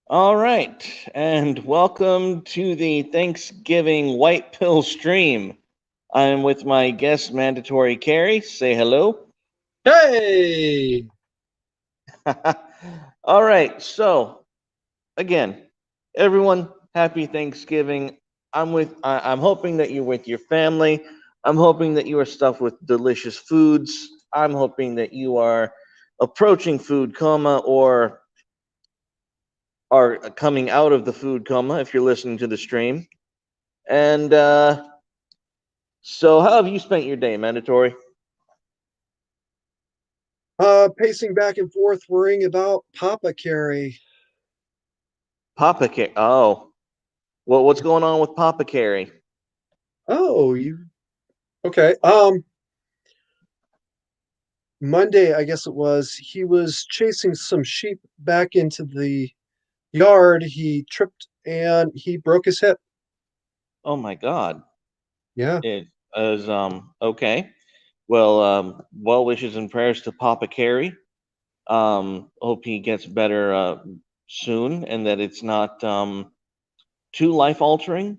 All right, and welcome to the Thanksgiving White Pill stream. I'm with my guest, Mandatory Carrie. Say hello. Hey! All right, so again, everyone, happy Thanksgiving. I'm hoping that you're with your family. I'm hoping that you are stuffed with delicious foods. I'm hoping that you are approaching food coma or are coming out of the food coma if you're listening to the stream. And so, how have you spent your day, Mandatory? Pacing back and forth, worrying about Papa Carey. Papa Carey. Oh, well, what's going on with Papa Carey? Oh, you okay? Monday, I guess it was. He was chasing some sheep back into the yard. He tripped and he broke his hip. Oh my God! Yeah, It is okay. Well, well wishes and prayers to Papa Carey. Hope he gets better soon, and that it's not too life altering.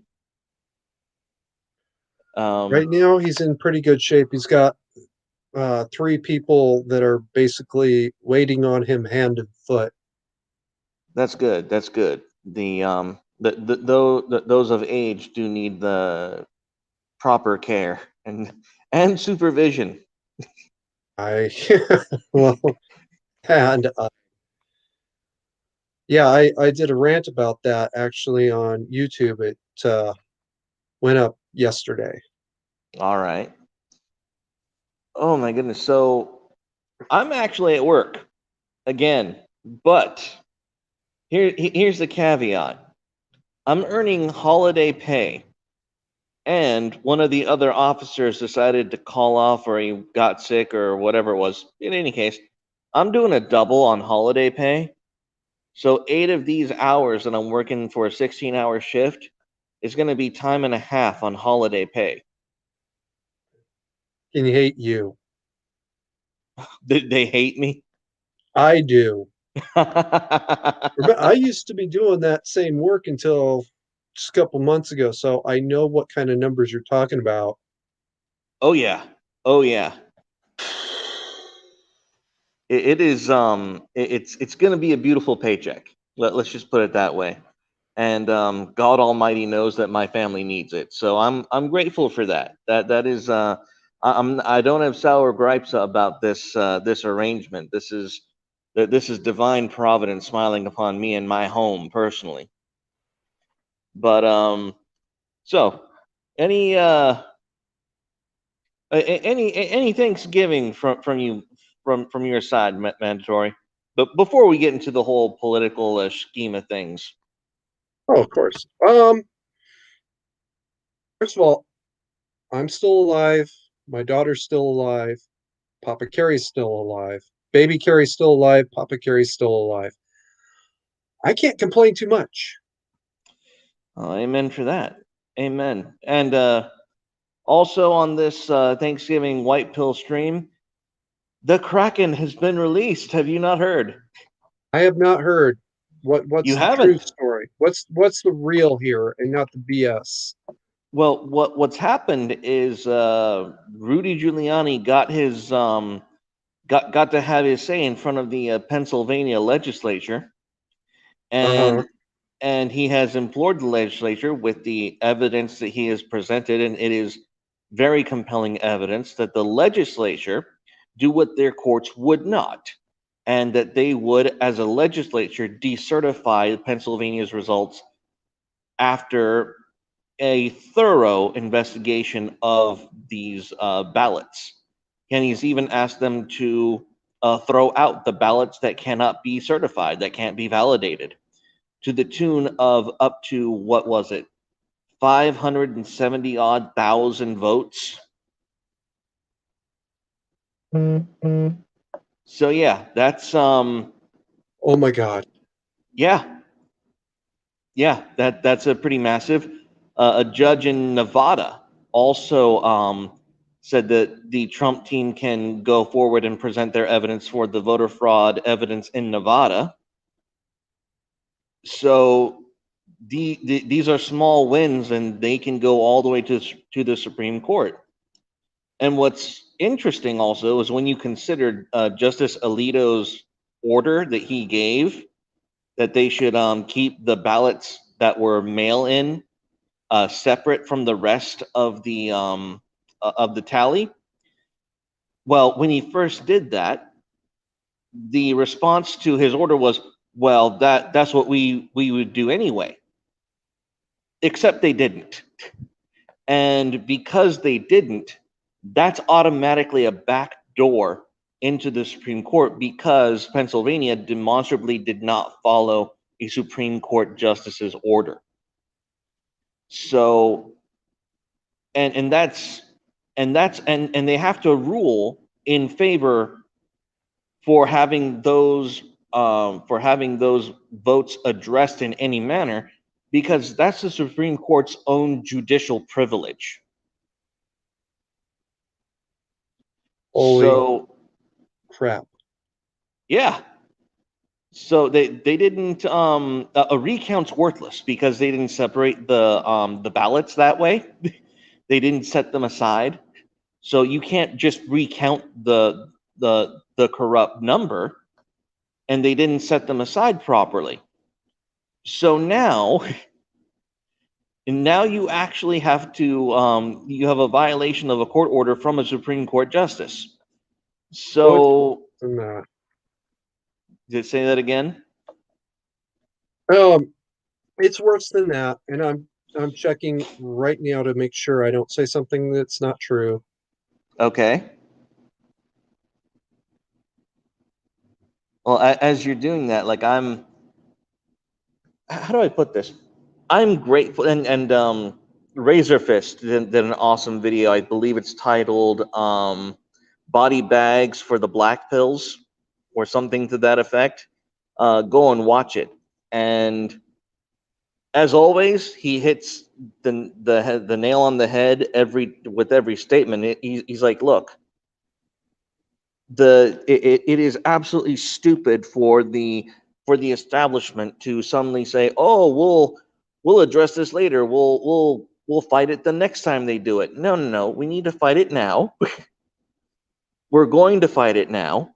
right Um, now he's in pretty good shape. He's got three people that are basically waiting on him hand and foot. that's good. That's good. Those of age do need the proper care and supervision. I well, and yeah, I did a rant about that actually on YouTube. It went up yesterday. All right. Oh my goodness. So I'm actually at work again, but here's the caveat. I'm earning holiday pay, and one of the other officers decided to call off or he got sick or whatever it was. In any case, I'm doing a double on holiday pay. So 8 of these hours that I'm working for a 16-hour shift is going to be time and a half on holiday pay. Can hate you? They hate me. I do. I used to be doing that same work until just a couple months ago, so I know what kind of numbers you're talking about. Oh yeah. Oh yeah. It is it's going to be a beautiful paycheck. Let's just put it that way. And God Almighty knows that my family needs it. So I'm grateful for that. That is I don't have sour gripes about this arrangement. This is divine providence smiling upon me and my home personally. But so any any Thanksgiving from you from your side, mandatory. But before we get into the whole political scheme of things, Oh, of course. First of all, I'm still alive. My daughter's still alive. Papa Carrie's still alive. Baby Carrie's still alive. Papa Carrie's still alive. I can't complain too much. amen for that. Amen. And also on this Thanksgiving white pill stream, the Kraken has been released. Have you not heard? I have not heard You what's the true haven't. story. What's the real here and not the BS. Well, what's happened is Rudy Giuliani got to have his say in front of the Pennsylvania legislature, Uh huh. and he has implored the legislature with the evidence that he has presented, and it is very compelling evidence that the legislature do what their courts would not, and that they would, as a legislature, decertify Pennsylvania's results after a thorough investigation of these ballots. And he's even asked them to throw out the ballots that cannot be certified, that can't be validated, to the tune of up to, what was it, 570 odd thousand votes. So yeah, that's Oh my God. yeah, yeah, that's a pretty massive. A judge in Nevada also said that the Trump team can go forward and present their evidence for the voter fraud evidence in Nevada. So these are small wins, and they can go all the way to the Supreme Court. And what's interesting also is when you consider Justice Alito's order that he gave that they should keep the ballots that were mail in separate from the rest of the tally. Well, when he first did that, the response to his order was, "Well, that's what we would do anyway." Except they didn't, and because they didn't, that's automatically a back door into the Supreme Court because Pennsylvania demonstrably did not follow a Supreme Court justice's order. So, and that's and they have to rule in favor for having those votes addressed in any manner because that's the Supreme Court's own judicial privilege. Holy So crap. yeah, so they didn't a recount's worthless because they didn't separate the ballots that way. They didn't set them aside. So you can't just recount the corrupt number, and they didn't set them aside properly. So now, and now you actually have to you have a violation of a court order from a Supreme Court justice. Oh, it's So than that. did it say that again? Um, it's worse than that, and I'm checking right now to make sure I don't say something that's not true. Okay. Well, as you're doing that, like how do I put this? I'm grateful, and Razor Fist did an awesome video. I believe it's titled "Body Bags for the Black Pills" or something to that effect. Go and watch it. And as always, he hits the nail on the head with every statement. He's like, "Look, it is absolutely stupid for the establishment to suddenly say, "Oh, we'll address this later. We'll fight it the next time they do it." No, no, no. We need to fight it now. We're going to fight it now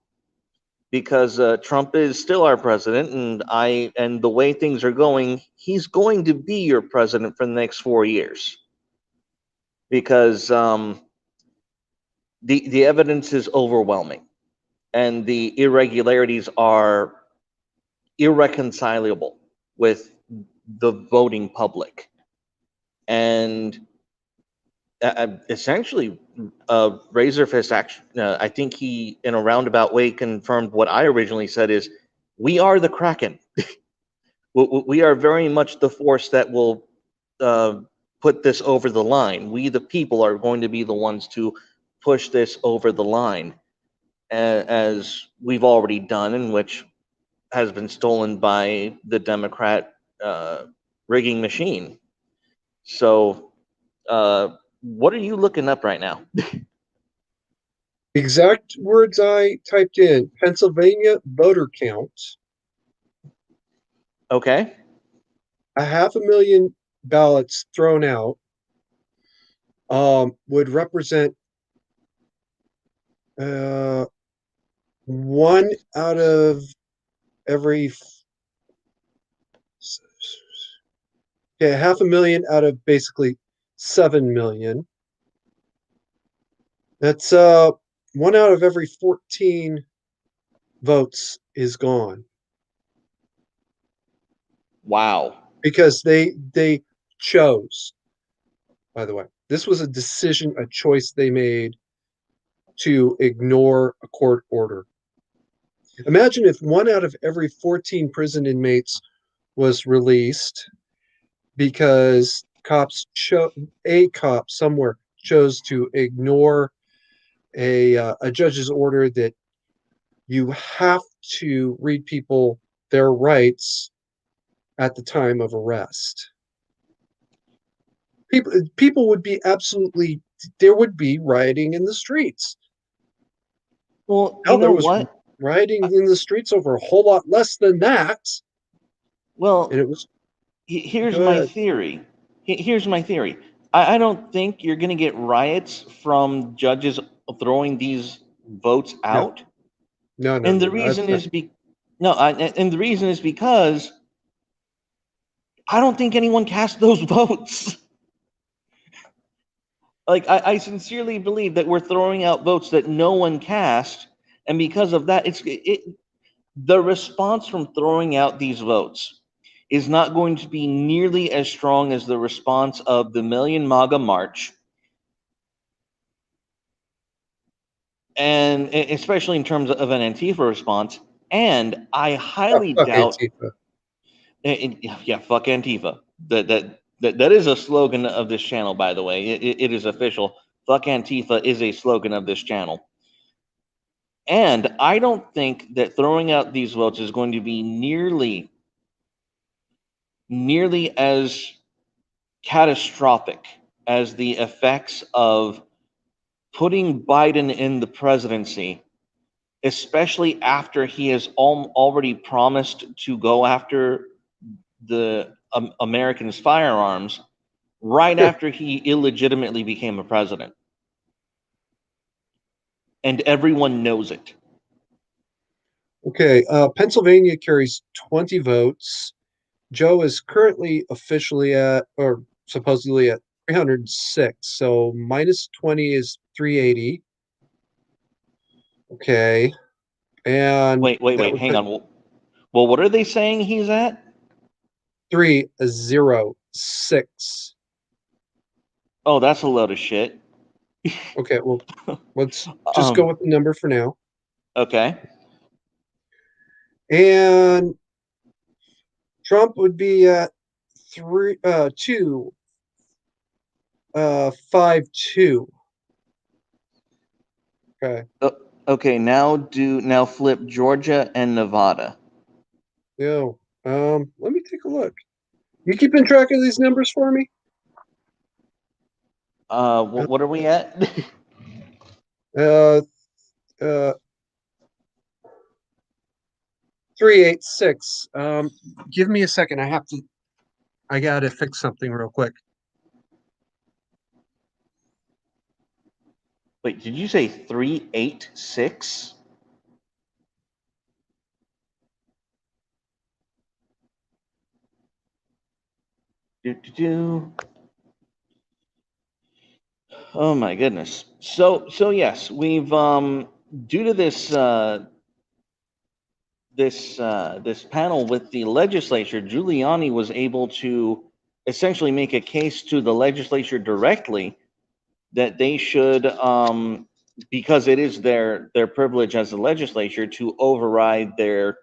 because Trump is still our president, and the way things are going, he's going to be your president for the next 4 years because the evidence is overwhelming and the irregularities are irreconcilable with the voting public. And essentially, Razorfist, I think he, in a roundabout way, confirmed what I originally said is, we are the Kraken. We are very much the force that will uh, put this over the line. We, the people, are going to be the ones to push this over the line, as we've already done, in which has been stolen by the Democrat rigging machine. So, what are you looking up right now? Exact words I typed in: Pennsylvania voter count. Okay. 500,000 ballots thrown out would represent uh, one out of every yeah, 500,000 out of basically 7 million. That's one out of every 14 votes is gone Wow. because they chose. By the way, this was a decision, a choice they made to ignore a court order. Imagine if one out of every 14 prison inmates was released because a cop somewhere chose to ignore a judge's order that you have to read people their rights at the time of arrest. People would be absolutely, there would be rioting in the streets. Well, you Now there know was what? rioting in the streets over a whole lot less than that. and Well, it was. here's Go my ahead. theory. Here's my theory. I don't think you're going to get riots from judges throwing these votes No, out. no, no, And no, the no. That's reason not. is no, and the reason is because I don't think anyone cast those votes. Like I sincerely believe that we're throwing out votes that no one cast, and because of that, the response from throwing out these votes is not going to be nearly as strong as the response of the Million MAGA March, and especially in terms of an Antifa response. And I Oh, highly fuck doubt, Antifa. yeah, fuck Antifa. That is a slogan of this channel, by the way. It is official. Fuck Antifa is a slogan of this channel. And I don't think that throwing out these votes is going to be nearly as catastrophic as the effects of putting Biden in the presidency, especially after he has already promised to go after the Americans' firearms right after he illegitimately became a president. And everyone knows it. Okay, Pennsylvania carries 20 votes. Joe is currently officially at, or supposedly at 306. So minus 20 is 380. Okay. And that Wait, would hang put on. Well, what are they saying he's at? 306. Oh, that's a load of shit. Okay, well, let's just go Um, with the number for now. okay. And Trump would be at three two 5-2. Okay. Okay, now flip Georgia and Nevada. Yeah. Let me take a look. You keeping track of these numbers for me? What are we at? Uh uh 386. Give me a second. I gotta fix something real quick. Wait, did you say 386? Do, do, do. Oh my goodness. So yes, we've due to this panel with the legislature, Giuliani was able to essentially make a case to the legislature directly that they should, because it is their privilege as a legislature to override their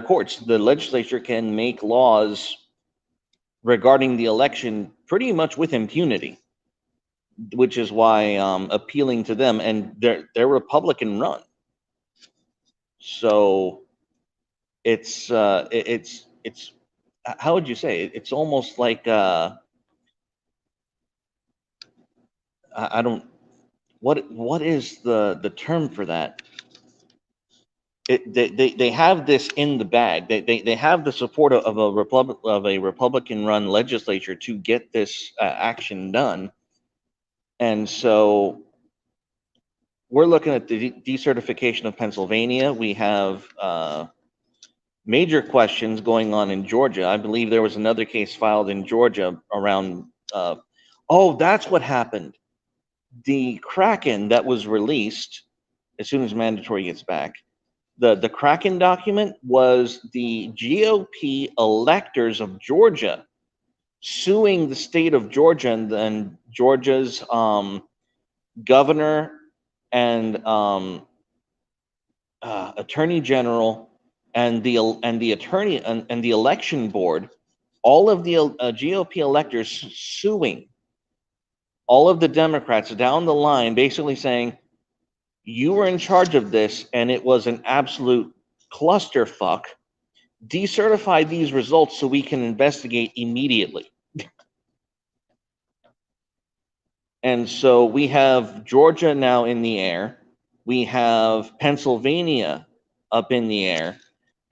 courts. The legislature can make laws regarding the election pretty much with impunity, which is why appealing to them, and they're Republican run, so it's how would you say it? It's almost like I don't what is the term for that? They have this in the bag. They have the support of a Republican run legislature to get this action done, and so we're looking at the decertification of Pennsylvania. We have major questions going on in Georgia. I believe there was another case filed in Georgia around. Oh, that's what happened. The Kraken that was released as soon as mandatory gets back. The Kraken document was the GOP electors of Georgia suing the state of Georgia and then Georgia's governor and attorney general and the attorney and the election board, all of the GOP electors suing all of the Democrats down the line, basically saying you were in charge of this and it was an absolute clusterfuck. Decertify these results so we can investigate immediately. And so we have Georgia now in the air. We have Pennsylvania up in the air.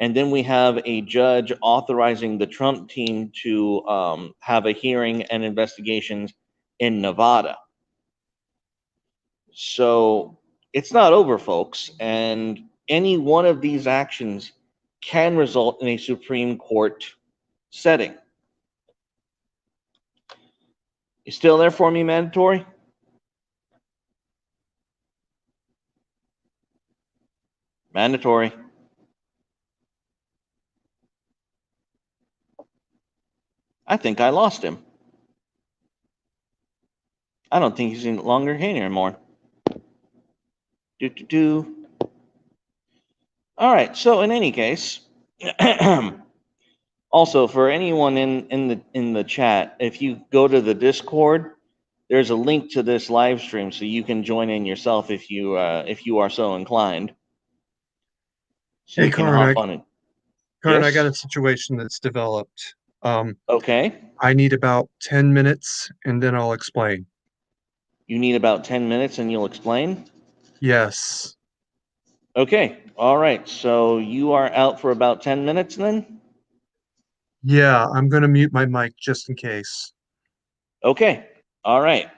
And then we have a judge authorizing the Trump team to have a hearing and investigations in Nevada. So it's not over, folks. And any one of these actions can result in a Supreme Court setting. You still there for me, Mandatory? Mandatory. I think I lost him. I don't think he's any longer here anymore. All right. So in any case, also for anyone in the chat, if you go to the Discord, there's a link to this live stream, so you can join in yourself if you are so inclined. So hey, you can Carn, hop on it. Carn, Yes? I got a situation that's developed. Okay. I need about 10 minutes, and then I'll explain. You need about 10 minutes, and you'll explain? Yes. Okay. All right. So you are out for about 10 minutes then? Yeah, I'm going to mute my mic just in case. Okay. All right.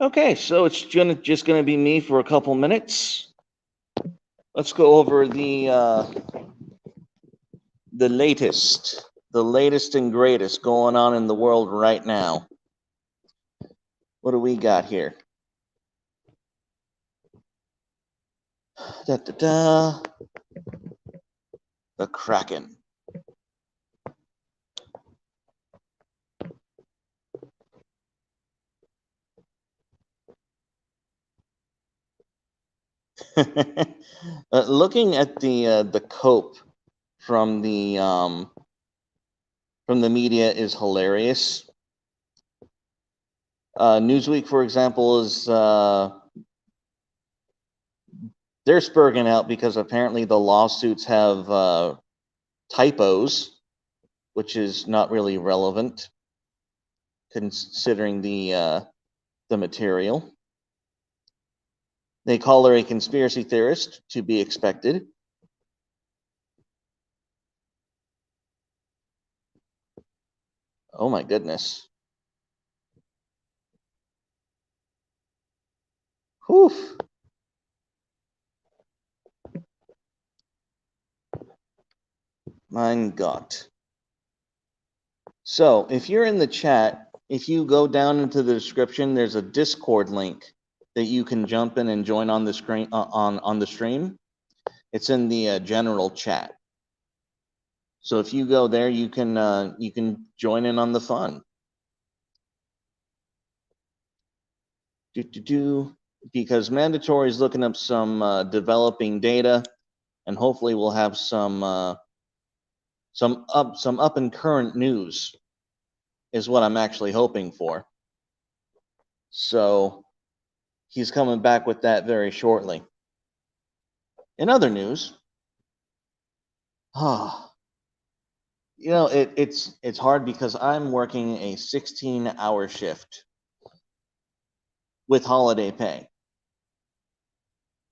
Okay, so it's just gonna be me for a couple minutes. Let's go over the latest and greatest going on in the world right now. What do we got here? The Kraken. Looking at the cope from the media is hilarious. Newsweek, for example, is they're spurging out because apparently the lawsuits have typos, which is not really relevant considering the material. They call her a conspiracy theorist, to be expected. Oh my goodness. Whew. Mein Gott. So if you're in the chat, if you go down into the description, there's a Discord link that you can jump in and join on the screen on the stream. It's in the general chat. So if you go there, you can join in on the fun. Because Mandatory is looking up some developing data, and hopefully we'll have some up and current news is what I'm actually hoping for. So he's coming back with that very shortly. In other news, it's hard because I'm working a 16-hour shift with holiday pay.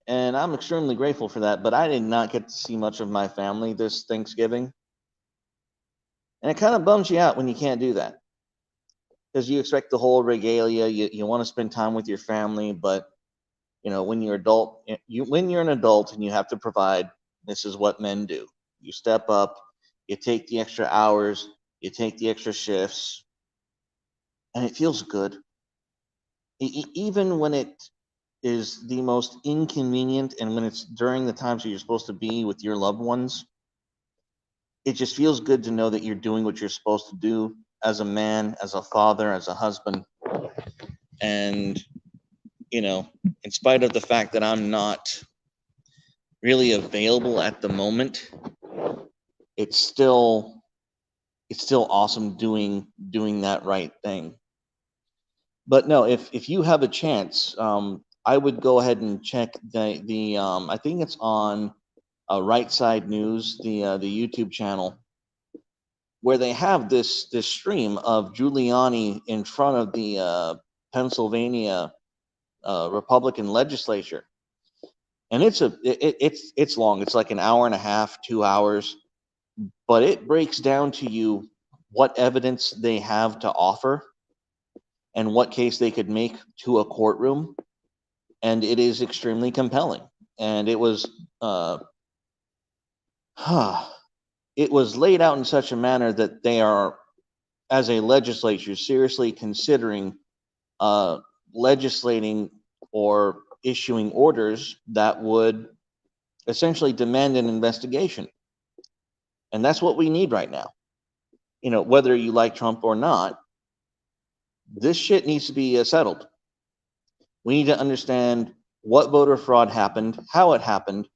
And I'm extremely grateful for that, but I did not get to see much of my family this Thanksgiving. And it kind of bums you out when you can't do that. Because you expect the whole regalia, you want to spend time with your family, but when you're when you're an adult and you have to provide, this is what men do. You step up, you take the extra hours, you take the extra shifts, and it feels good. Even when it is the most inconvenient and when it's during the times that you're supposed to be with your loved ones, it just feels good to know that you're doing what you're supposed to do as a man, as a father, as a husband. And, in spite of the fact that I'm not really available at the moment, it's still awesome doing that right thing. But no, if you have a chance, I would go ahead and check the I think it's on Right Side News, the YouTube channel, where they have this stream of Giuliani in front of the Pennsylvania Republican legislature, and it's long. It's like an hour and a half, 2 hours, but it breaks down to you what evidence they have to offer and what case they could make to a courtroom, and it is extremely compelling. And it was it was laid out in such a manner that they are, as a legislature, seriously considering legislating or issuing orders that would essentially demand an investigation. And that's what we need right now. You know, whether you like Trump or not, this shit needs to be settled. We need to understand what voter fraud happened, how it happened,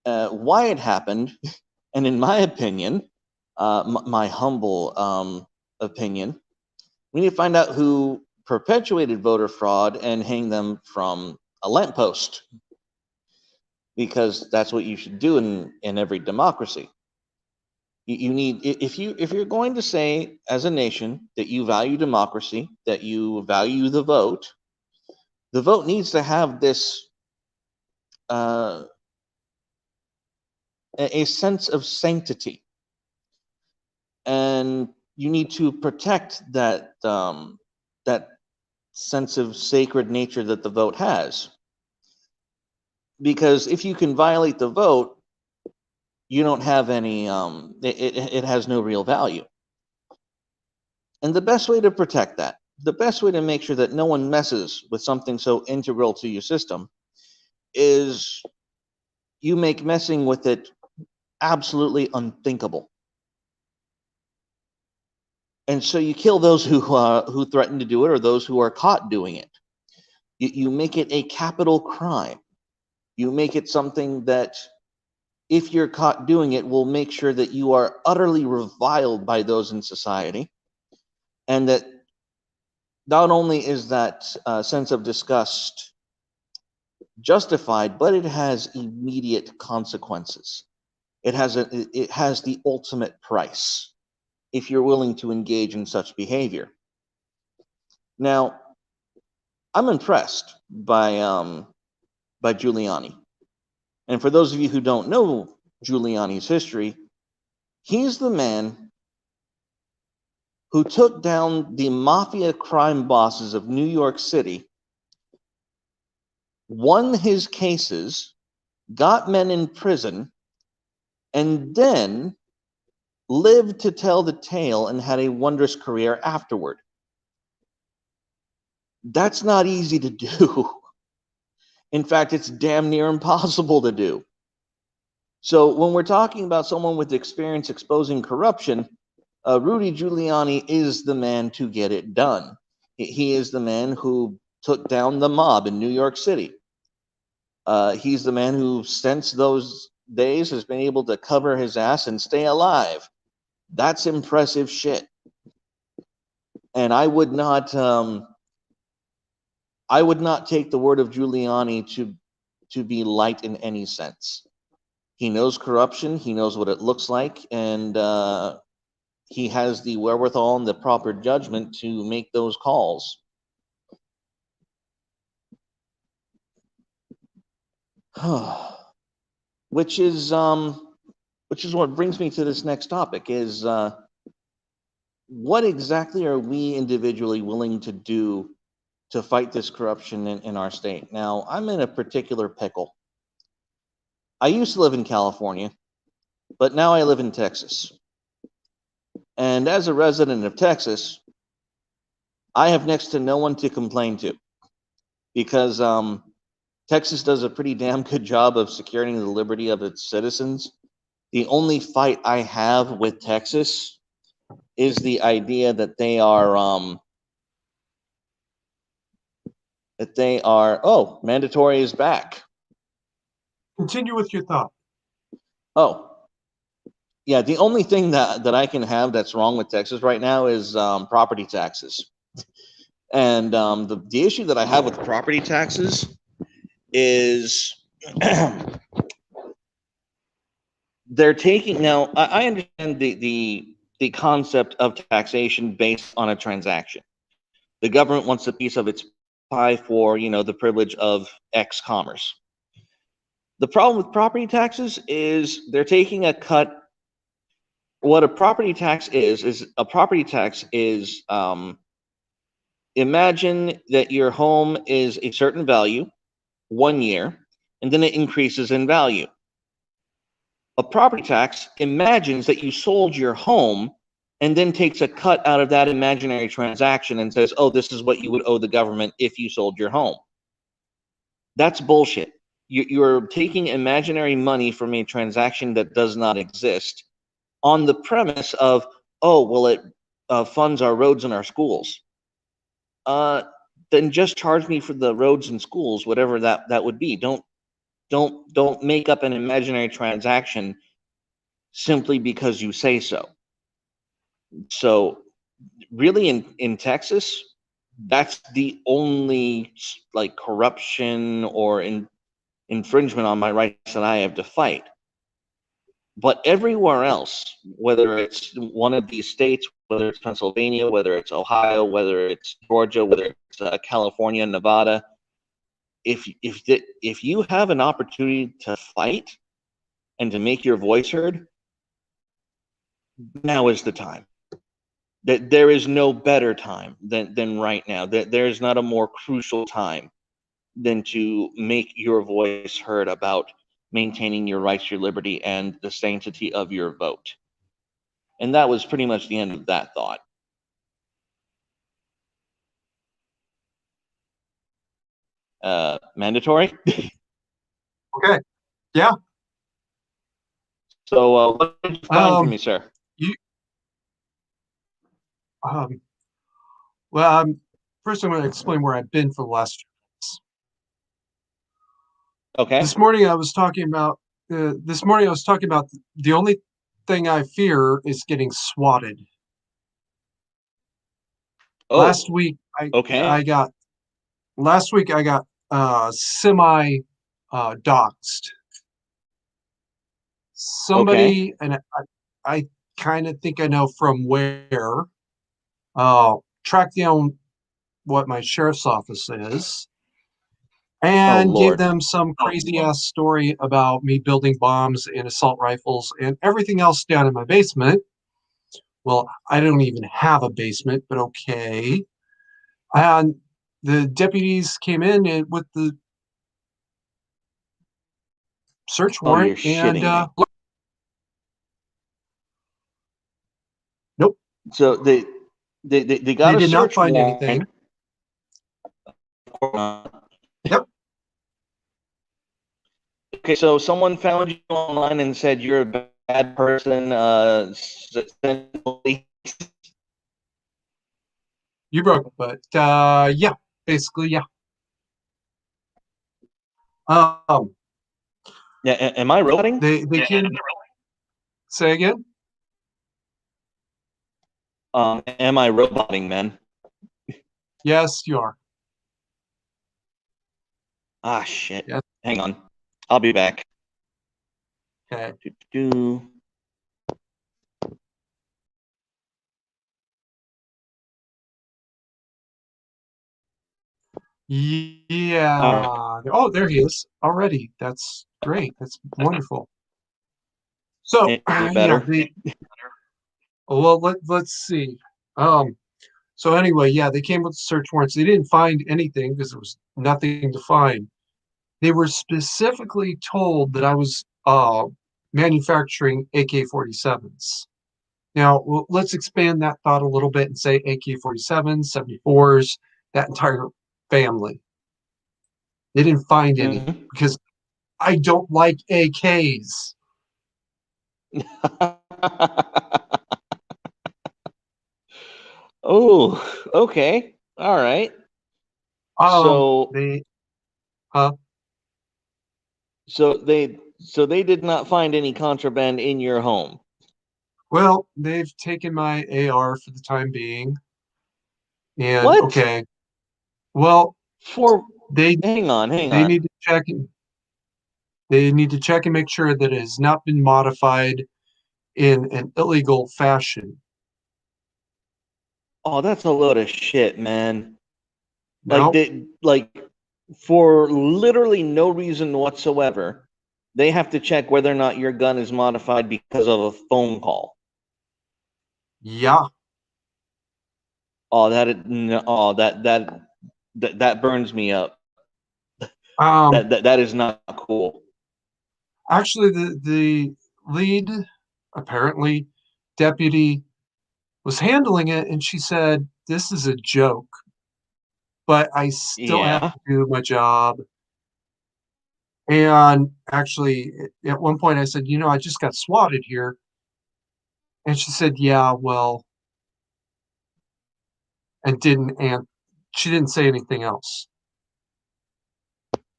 why it happened, and in my opinion, my humble opinion, we need to find out who perpetuated voter fraud and hang them from a lamppost, because that's what you should do in every democracy. You need, if you're going to say as a nation that you value democracy, that you value the vote needs to have this a sense of sanctity, and you need to protect that that sense of sacred nature that the vote has. Because if you can violate the vote, you don't have any it has no real value. And the best way to protect that, the best way to make sure that no one messes with something so integral to your system, is you make messing with it absolutely unthinkable. And so you kill those who threaten to do it, or those who are caught doing it. You make it a capital crime. You make it something that, if you're caught doing it, will make sure that you are utterly reviled by those in society, and that not only is that sense of disgust justified, but it has immediate consequences. It has the ultimate price if you're willing to engage in such behavior. Now, I'm impressed by Giuliani. And for those of you who don't know Giuliani's history, he's the man who took down the mafia crime bosses of New York City, won his cases, got men in prison, and then lived to tell the tale and had a wondrous career afterward. That's not easy to do. In fact, it's damn near impossible to do. So when we're talking about someone with experience exposing corruption, Rudy Giuliani is the man to get it done. He is the man who took down the mob in New York City. He's the man who, since those days, has been able to cover his ass and stay alive. That's impressive shit. And I would not take the word of Giuliani to be light in any sense. He knows corruption. He knows what it looks like, and he has the wherewithal and the proper judgment to make those calls. Which is what brings me to this next topic: is what exactly are we individually willing to do to fight this corruption in our state? Now, I'm in a particular pickle. I used to live in California, but now I live in Texas. And as a resident of Texas, I have next to no one to complain to, because Texas does a pretty damn good job of securing the liberty of its citizens. The only fight I have with Texas is the idea that they are oh, mandatory is back. Continue with your thought. Oh, yeah, the only thing that I can have that's wrong with Texas right now is property taxes. And the issue that I have with property taxes is they're taking, now I understand the concept of taxation based on a transaction. The government wants a piece of its pie for, the privilege of X commerce. The problem with property taxes is they're taking a cut. What a property tax is a property tax is imagine that your home is a certain value 1 year, and then it increases in value. A property tax imagines that you sold your home and then takes a cut out of that imaginary transaction and says, oh, this is what you would owe the government if you sold your home. That's bullshit. You're taking imaginary money from a transaction that does not exist on the premise of, oh, well, it funds our roads and our schools. Then just charge me for the roads and schools, whatever that would be. Don't make up an imaginary transaction simply because you say so. So really in Texas, that's the only like corruption or infringement on my rights that I have to fight. But everywhere else, whether it's one of these states, whether it's Pennsylvania, whether it's Ohio, whether it's Georgia, whether it's California, Nevada, if you have an opportunity to fight and to make your voice heard, now is the time. That there is no better time than right now. That there is not a more crucial time than to make your voice heard about maintaining your rights, your liberty, and the sanctity of your vote. And that was pretty much the end of that thought. Mandatory? Okay. Yeah. So what did you find for me, sir? You, um, well, first I'm going to explain where I've been for the last 2 weeks. Okay. This morning I was talking about the only thing I fear is getting swatted. Oh, Last week okay. I got semi doxxed. Somebody, Okay. and I kind of think I know from where, tracked down what my sheriff's office is Oh, and gave Lord. them some crazy ass story about me building bombs and assault rifles and everything else down in my basement. Well, I don't even have a basement, but okay. And the deputies came in and with the search Oh, you're warrant and shitting me. nope, So they got they a did not search find warrant. anything. Yep. Okay, so someone found you online and said you're a bad person. You broke, but yeah, basically, yeah. Um, Yeah, am I roboting? they can say again. Am I roboting, man? Yes, you are. Ah, shit. Yes. Hang on. I'll be back. Okay. Do. Yeah. Oh, there he is already. That's great. That's wonderful. So, Is it yeah, better? well, let's see. Um, so anyway, yeah, they came with search warrants. They didn't find anything because there was nothing to find. They were specifically told that I was manufacturing AK-47s. Now, let's expand that thought a little bit and say AK-47s, 74s, that entire family. They didn't find any Mm-hmm. because I don't like AKs. Oh, okay. All right. So They, so they did not find any contraband in your home. well, they've taken my AR for the time being. And What? okay, well, For they hang on, hang they on. need to check. They need to check and make sure that it has not been modified in an illegal fashion. Oh, that's a load of shit, man. Like No, they like for literally no reason whatsoever. they have to check whether or not your gun is modified because of a phone call. Yeah. Oh, that burns me up. Um, That is not cool. Actually, the lead, apparently, deputy was handling it, and she said, "This is a joke, but I still have Yeah. to do my job." And actually, at one point, I said, "I just got swatted here," and she said, "Yeah, well," and she didn't say anything else.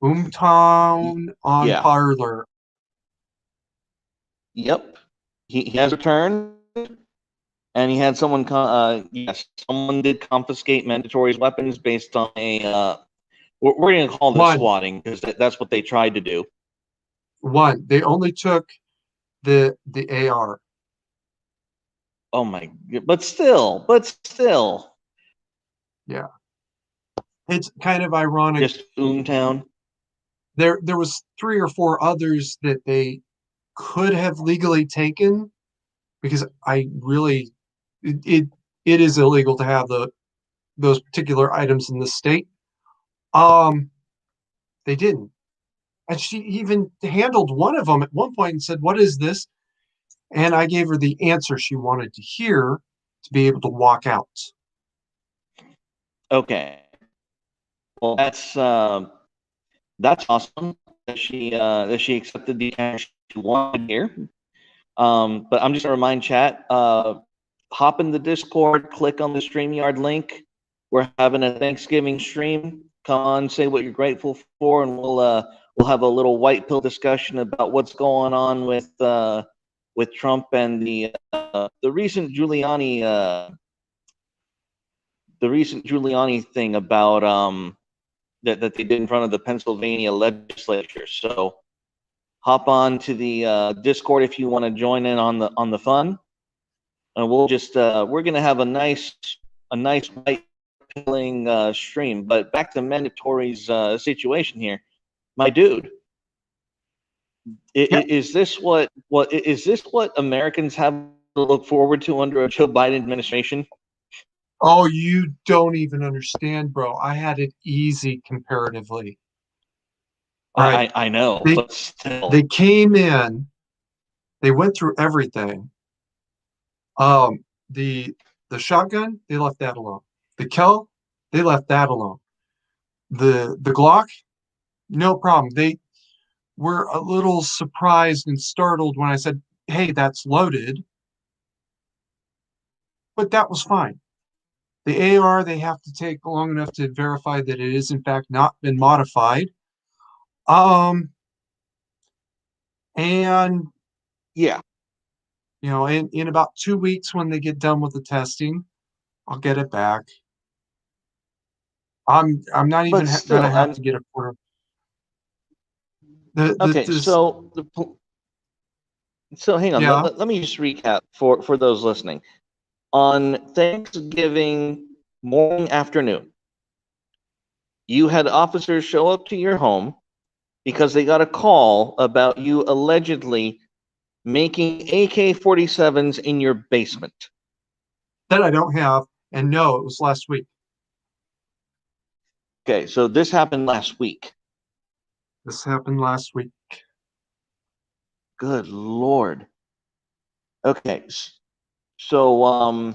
Boomtown on Yeah. Parlor. Yep. He has returned, and he had someone. Yes, someone did confiscate Mandatory's weapons based on a. We're going to call this One, swatting because that's what they tried to do. one. They only took the AR. Oh my! But still, Yeah, it's kind of ironic. just Oomtown. There was three or four others that they could have legally taken because I really it it is illegal to have those particular items in the state. Um, they didn't, and she even handled one of them at one point and said, "What is this?" And I gave her the answer she wanted to hear to be able to walk out. Okay. Well, that's awesome that she accepted the cash she wanted here. But I'm just gonna remind chat, hop in the Discord, click on the StreamYard link. We're having a Thanksgiving stream. Come on, say what you're grateful for, and we'll have a little white pill discussion about what's going on with Trump and the recent Giuliani thing about that they did in front of the Pennsylvania legislature. So hop on to the Discord if you want to join in on the fun, and we'll just we're gonna have a nice white pilling stream. But back to Mandatory's situation here, my dude. Yeah. Is this what Americans have to look forward to under a Joe Biden administration? Oh, you don't even understand, bro. I had it easy comparatively. All right. I know, They but still, they came in, they went through everything. Um, the the shotgun, they left that alone. The Kel, they left that alone. The Glock, no problem. They were a little surprised and startled when I said, "Hey, that's loaded," but that was fine. The AR, they have to take long enough to verify that it is in fact not been modified. Um, and yeah. in about 2 weeks when they get done with the testing, I'll get it back. I'm not even But gonna still, have to get a quarter. The okay. this So hang on. Yeah. Let me just recap for those listening. On Thanksgiving morning afternoon, you had officers show up to your home because they got a call about you allegedly making AK-47s in your basement. That I don't have, and no, it was last week. Okay, so this happened last week. This happened last week. Good Lord. Okay, so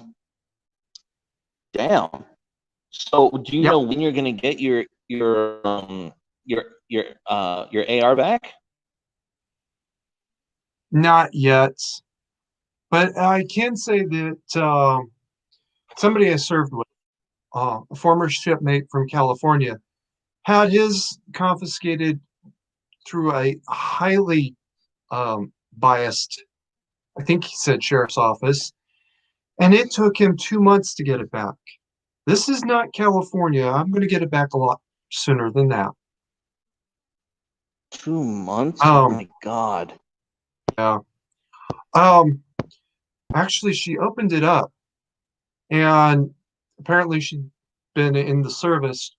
damn. So do you Yep. know when you're gonna get your AR back? Not yet, but I can say that somebody I served with, a former shipmate from California, had his confiscated through a highly biased, I think he said sheriff's office, and it took him 2 months to get it back. This is not California. I'm going to get it back a lot sooner than that. 2 months? Um, My God. yeah. Um, Actually, she opened it up, and apparently she'd been in the service.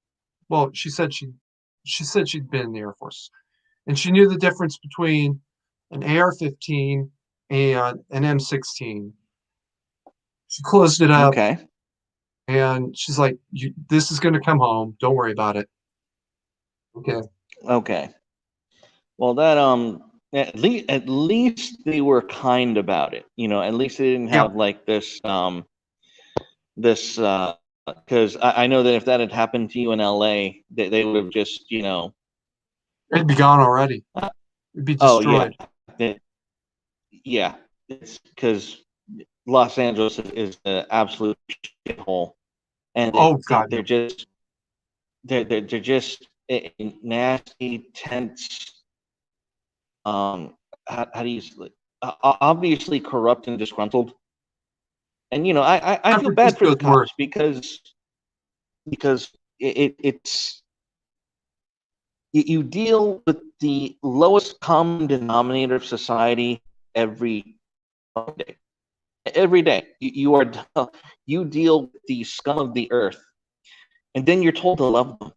Well, she said she'd been in the Air Force. and she knew the difference between an AR-15 and an M16. She closed it up, Okay. and she's like, "This is going to come home. Don't worry about it." Okay. Okay. Well, that at least they were kind about it. At least they didn't Yeah, have like this because I know that if that had happened to you in LA, they would have just it'd be gone already. uh, It'd be oh yeah, destroyed. yeah, it's because Los Angeles is an absolute shithole, and Oh God, they're no. just they're just nasty, tense. How do you obviously corrupt and disgruntled, and I San feel bad for the Francisco's worse. cops because it's you deal with the lowest common denominator of society every day. Every day, you deal with the scum of the earth, and then you're told to love them.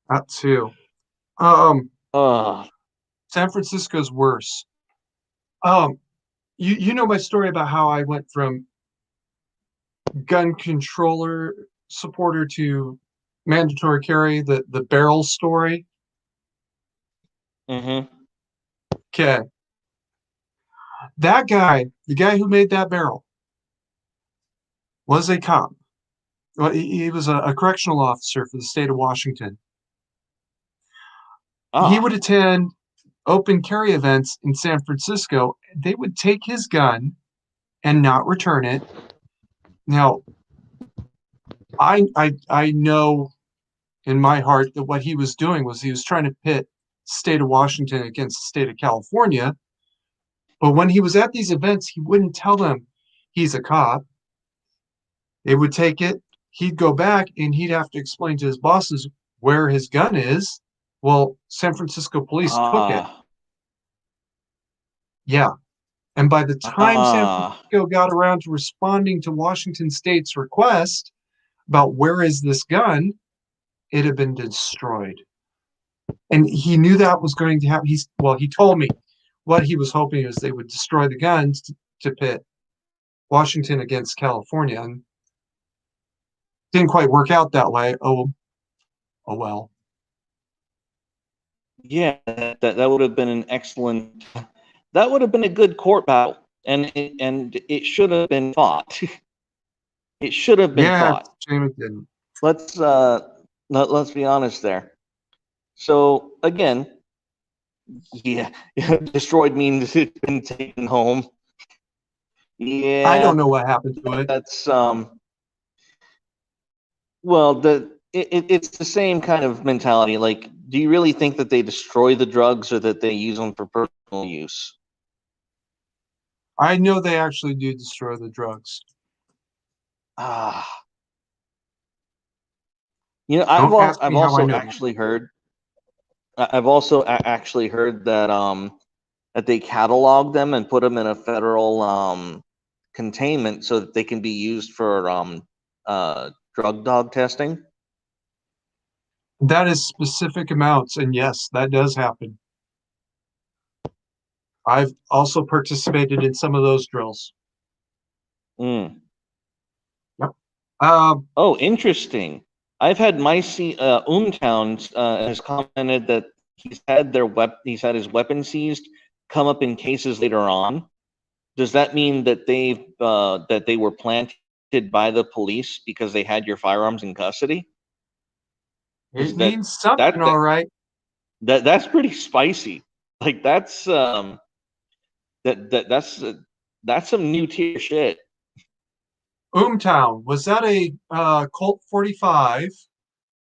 That too. Um, Oh, San Francisco's worse. Um, you know my story about how I went from gun controller supporter to mandatory carry, the barrel story. mm-hmm. Okay, that guy, the guy who made that barrel, was a cop. Well, he was a correctional officer for the state of Washington. He would Ah, attend open carry events in San Francisco. They would take his gun and not return it. Now, I know in my heart that what he was doing was he was trying to pit state of Washington against the state of California. But when he was at these events, he wouldn't tell them he's a cop. They would take it, he'd go back and he'd have to explain to his bosses where his gun is. Well, San Francisco police took it. ah, Yeah. And by the time San ah. Francisco got around to responding to Washington state's request about where is this gun, it had been destroyed. And he knew that was going to happen. He told me what he was hoping is they would destroy the guns to pit Washington against California, and didn't quite work out that way. Oh well. Yeah, that would have been an excellent. That would have been a good court battle, and it should have been fought. It should have been Yeah, fought. shame it didn't. Let's let's be honest there. So again, yeah, destroyed means it's been taken home. I don't Yeah, know what happened to it. that's well, it's the same kind of mentality. Like, do you really think that they destroy the drugs or that they use them for personal use? I know they actually do destroy the drugs. Ah, Don't ask I've me how I also know that. actually heard I've also actually heard that they catalog them and put them in a federal containment so that they can be used for drug dog testing. That is specific amounts, and yes, that does happen. I've also participated in some of those drills. Mm. Yep. Um, Oh, interesting. I've had Umtown has commented that he's had his weapon seized, come up in cases later on. Does that mean that they were planted by the police because they had your firearms in custody? it Because that means something, that all that, right. that's pretty spicy. Like that's some new tier shit. Was that a Colt 45?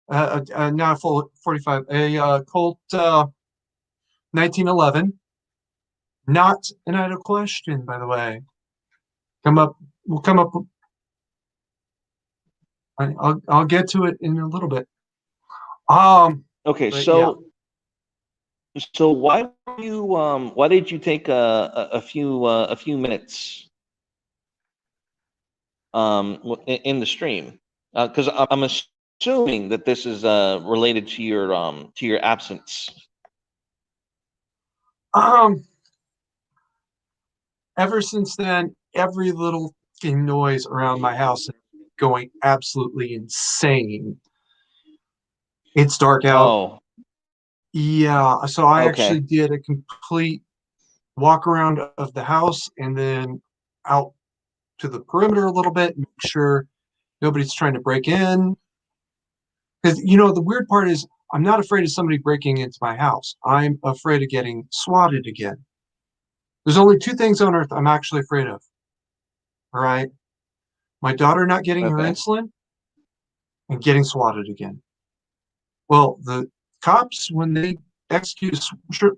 Not a full 45, a Colt 1911. Not an idle question, by the way. Come up, we'll come up. I'll get to it in a little bit. Um, Okay, but yeah, so why did you take a few minutes in the stream? Because I'm assuming that this is related to your absence. Um, Ever since then, every little fucking noise around my house is going absolutely insane. It's dark out. Oh, Yeah, so I actually okay. did a complete walk around of the house and then out to the perimeter a little bit, make sure nobody's trying to break in. Because the weird part is I'm not afraid of somebody breaking into my house. I'm afraid of getting swatted again. There's only two things on earth I'm actually afraid of. All right. My daughter not getting her Okay. insulin and getting swatted again. Well, the cops, when they execute a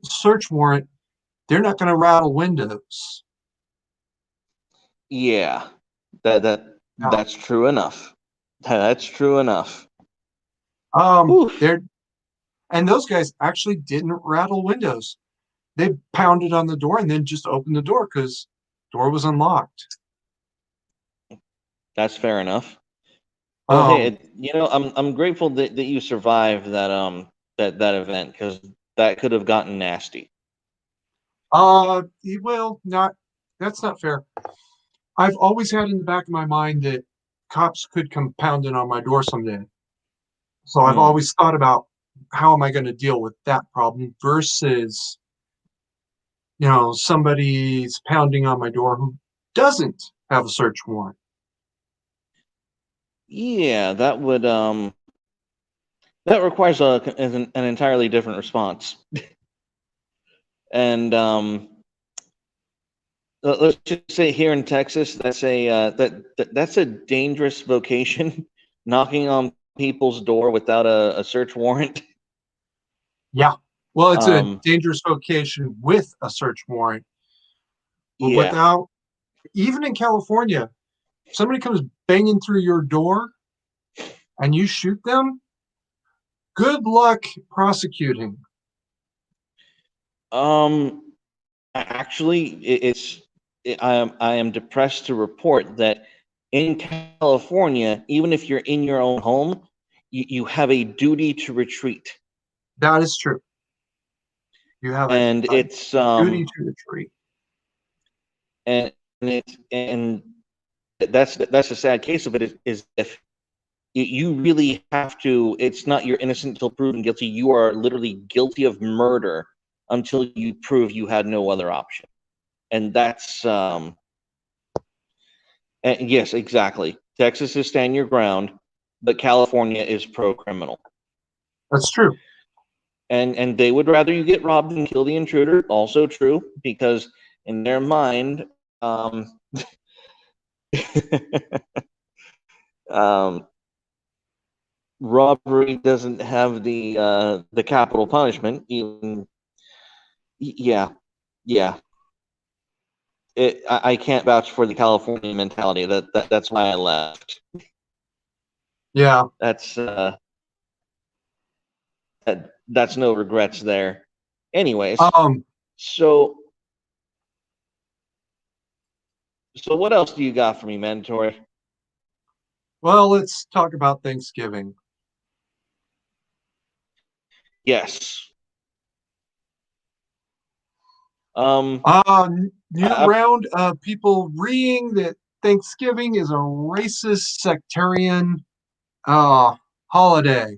search warrant, they're not going to rattle windows. Yeah. That Now, that's true enough. That's true enough. Oof. they're and those guys actually didn't rattle windows. They pounded on the door and then just opened the door because door was unlocked. That's fair enough. Well, hey, Um, I'm grateful that you survived that event, because that could have gotten nasty. well, not that's not fair. I've always had in the back of my mind that cops could come pounding on my door someday. So I've Mm. always thought about how am I going to deal with that problem versus, somebody's pounding on my door who doesn't have a search warrant. Yeah, that requires an entirely different response. And let's just say here in Texas, that's a dangerous vocation, knocking on people's door without a search warrant. Yeah. Well, it's a Um, dangerous vocation with a search warrant, but yeah. without, even in California, if somebody comes banging through your door and you shoot them, good luck prosecuting. Um, Actually, I am depressed to report that in California, even if you're in your own home, you have a duty to retreat, That is true. You have and a it's duty to retreat. and that's a sad case of it, is if you really have to. It's not you're innocent until proven guilty. You are literally guilty of murder until you prove you had no other option, and that's and yes, exactly. Texas is stand your ground, but California is pro criminal. That's true. And they would rather you get robbed than kill the intruder. Also true, because in their mind, um, um, robbery doesn't have the capital punishment. Even yeah, yeah. I can't vouch for the California mentality. That's why I left. Yeah. That's that's no regrets there. Anyways, Um, so so what else do you got for me, Mandatory? well, let's talk about Thanksgiving. Yes. New I, round of people reading that Thanksgiving is a racist, sectarian holiday.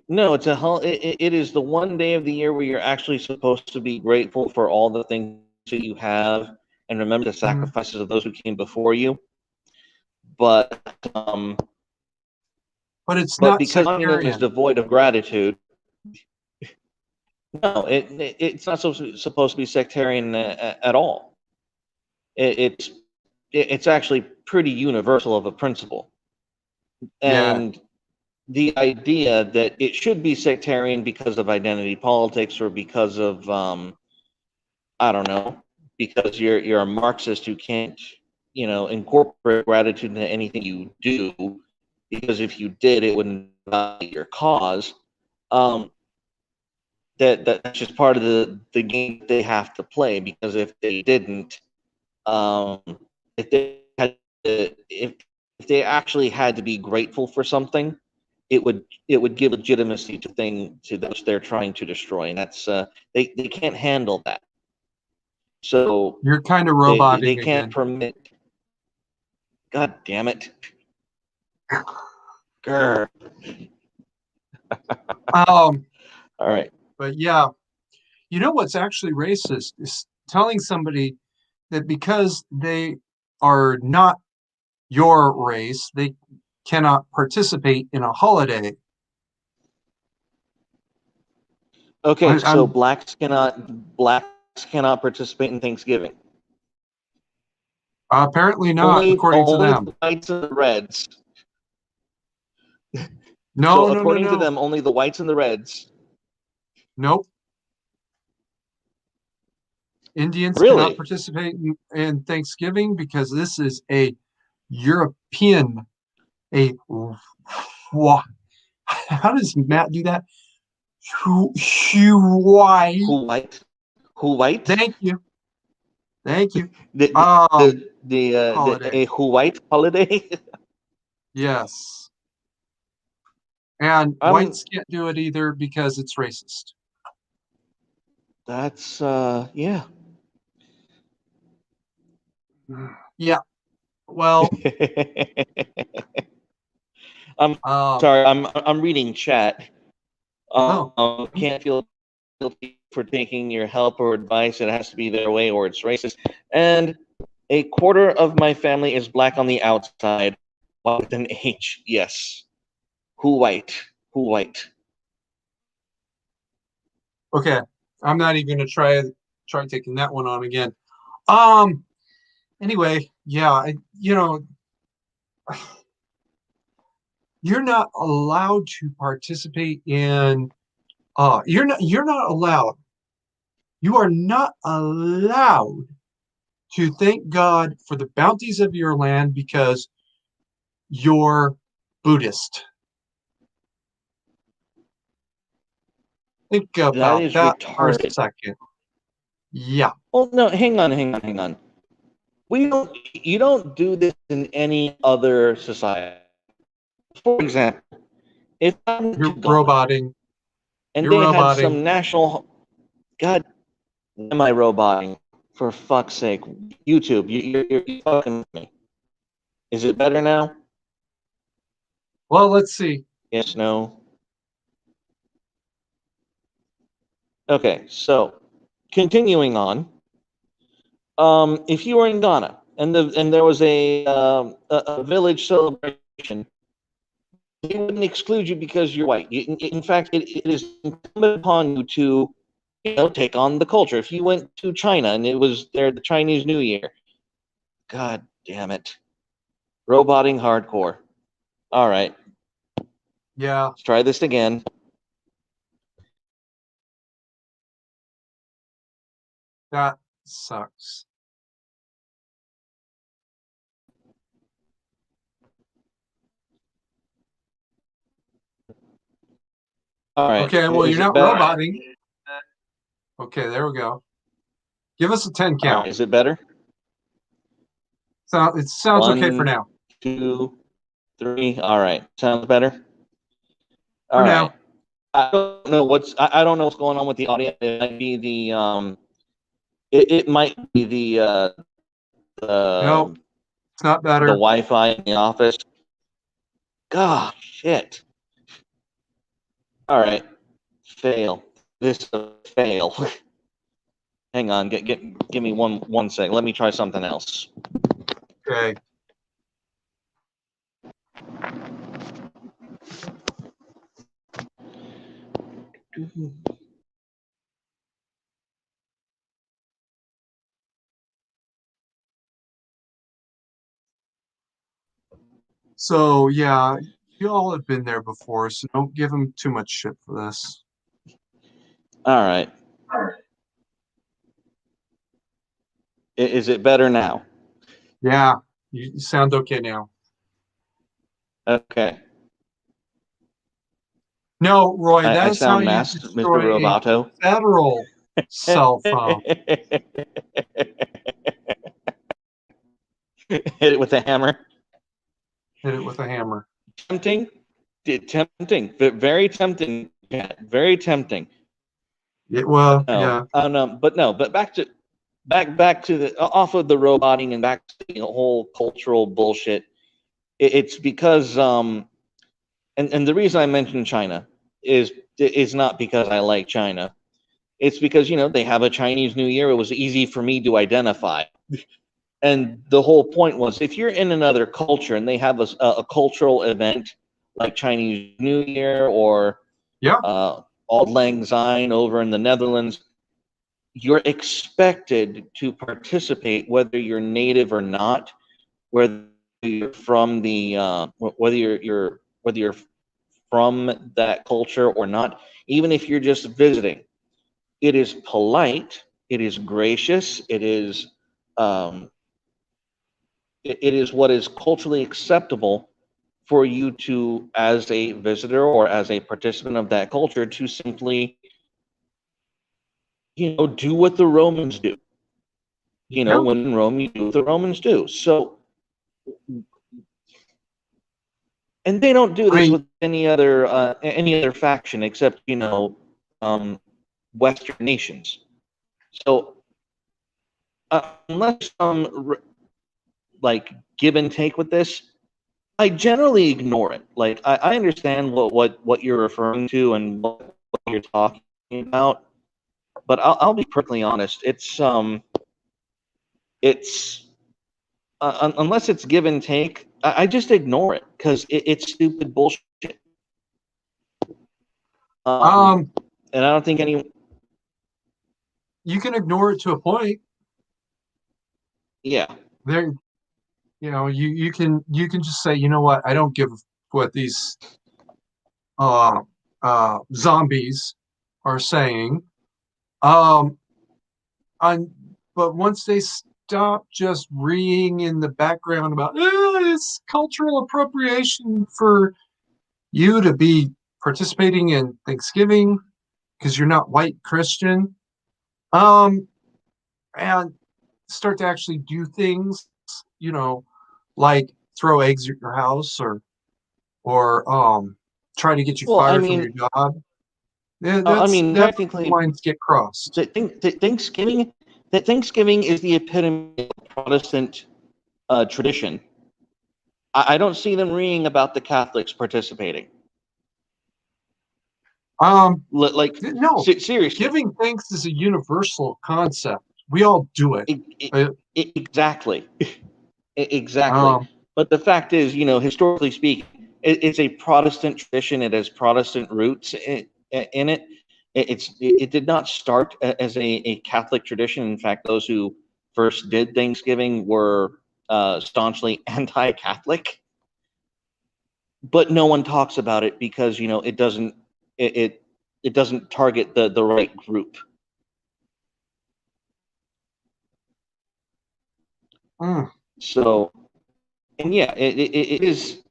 no, it is the one day of the year where you're actually supposed to be grateful for all the things that you have and remember the Mm, sacrifices of those who came before you. But um, but it's but not because communism is sectarian. devoid of gratitude, no, it's not supposed to be sectarian at all. It, it's it's actually pretty universal of a principle, Yeah. and the idea that it should be sectarian because of identity politics, or because of I don't know, because you're a Marxist who can't incorporate gratitude into anything you do, because if you did, it wouldn't validate your cause. Um, that's just part of the game they have to play, because if they didn't, um, if they had if if they actually had to be grateful for something, it would give legitimacy to those they're trying to destroy, and that's they can't handle that. So You're kind of they roboting can't again. permit. God damn it! Grr. Um, All right. but yeah, you know what's actually racist is telling somebody that because they are not your race, they cannot participate in a holiday. Okay, so I'm blacks cannot participate in Thanksgiving. apparently not, according to Only them. the whites and the reds. So No, no, no, according to no. them, only the whites and the reds. Nope. Indians cannot Really? participate in Thanksgiving because this is a European, a how does Matt do that? Why? Who white? Who white? Thank you. Thank you. The Holiday. a who white holiday? Yes. And I'm whites can't do it either because it's racist. that's yeah. Yeah. Well, I'm um, sorry. I'm reading chat. oh, Can't feel guilty for taking your help or advice. It has to be their way or it's racist. And a quarter of my family is black on the outside, white with an H. Yes. Who white? Who white? okay. I'm not even gonna try taking that one on again. Um, anyway, yeah, you're not allowed to participate in you're not allowed. You are not allowed to thank God for the bounties of your land because you're Buddhist. Think That about is that for a retarded. second. Yeah. Oh no, hang on. We don't you don't do this in any other society. For example, if I went to You're Ghana roboting. and You're they had roboting. some national God am I roboting? For fuck's sake. YouTube, you're fucking with me. Is it better now? Well, let's see. Yes, no. Okay, so continuing on. If you were in Ghana and there was a village celebration, they wouldn't exclude you because you're white. In fact, it is incumbent upon you to, take on the culture. If you went to China and it was the Chinese New Year, God damn it, roboting hardcore. All right, Yeah, let's try this again. that sucks. All right, Okay, well, you're is it not better? roboting. Okay, there we go. Give us a 10 All count. right, is it better? So it sounds okay for One, now. 2, 3. All right, sounds better. For All right. now. I don't know what's going on with the audio. It might be it might be Nope, the it's not the better. Wi-Fi in the office. God, shit. All right, fail. This is a fail. Hang on, give me one sec. Let me try something else. Okay. So yeah, you all have been there before, so don't give them too much shit for this. All right, is it better now? Yeah, you sound okay now. Okay, No, Roy, I that is how sound you masked, Mr. destroy a Roboto. federal cell phone. Hit it with a hammer. Hit it with a hammer. Tempting, very tempting, yeah, very tempting. Well, No, yeah. but back to the off of the roboting and back to the whole cultural bullshit. It's because and the reason I mentioned China is not because I like China. It's because they have a Chinese New Year. It was easy for me to identify. And the whole point was, if you're in another culture and they have a cultural event like Chinese New Year or Yeah. Auld Lang Syne over in the Netherlands, you're expected to participate whether you're native or not, whether you're from the whether you're from that culture or not, even if you're just visiting. It is polite, it is gracious, um, it is what is culturally acceptable for you to, as a visitor or as a participant of that culture, to simply, do what the Romans do. Yeah. When in Rome, you do what the Romans do. So, and they don't do I this mean, with any other faction except um, Western nations. So, unless like give and take with this, I generally ignore it. Like I understand what you're referring to and what you're talking about, but I'll be perfectly honest. It's unless it's give and take, I just ignore it because it's stupid bullshit. Um, um, and I don't think any. you can ignore it to a point. Yeah. There, you can just say, you know what, I don't give what these uh zombies are saying. Um, on but once they stop just reeing in the background about it's cultural appropriation for you to be participating in Thanksgiving because you're not white Christian, um, and start to actually do things, you know, like throw eggs at your house or try to get you Well, I fired from mean, your job. Yeah, I that's mean, that's where technically, lines get crossed. Thanksgiving is the epitome of Protestant tradition. I don't see them reading about the Catholics participating. Um, Like no, seriously. giving thanks is a universal concept. We all do it. E- e- Uh, exactly. Exactly. Um, But the fact is, historically speaking, it's a Protestant tradition. It has Protestant roots in it. It did not start as a Catholic tradition. In fact, those who first did Thanksgiving were staunchly anti-Catholic. But no one talks about it because it it, it doesn't target the right group. mm, So, and yeah, it is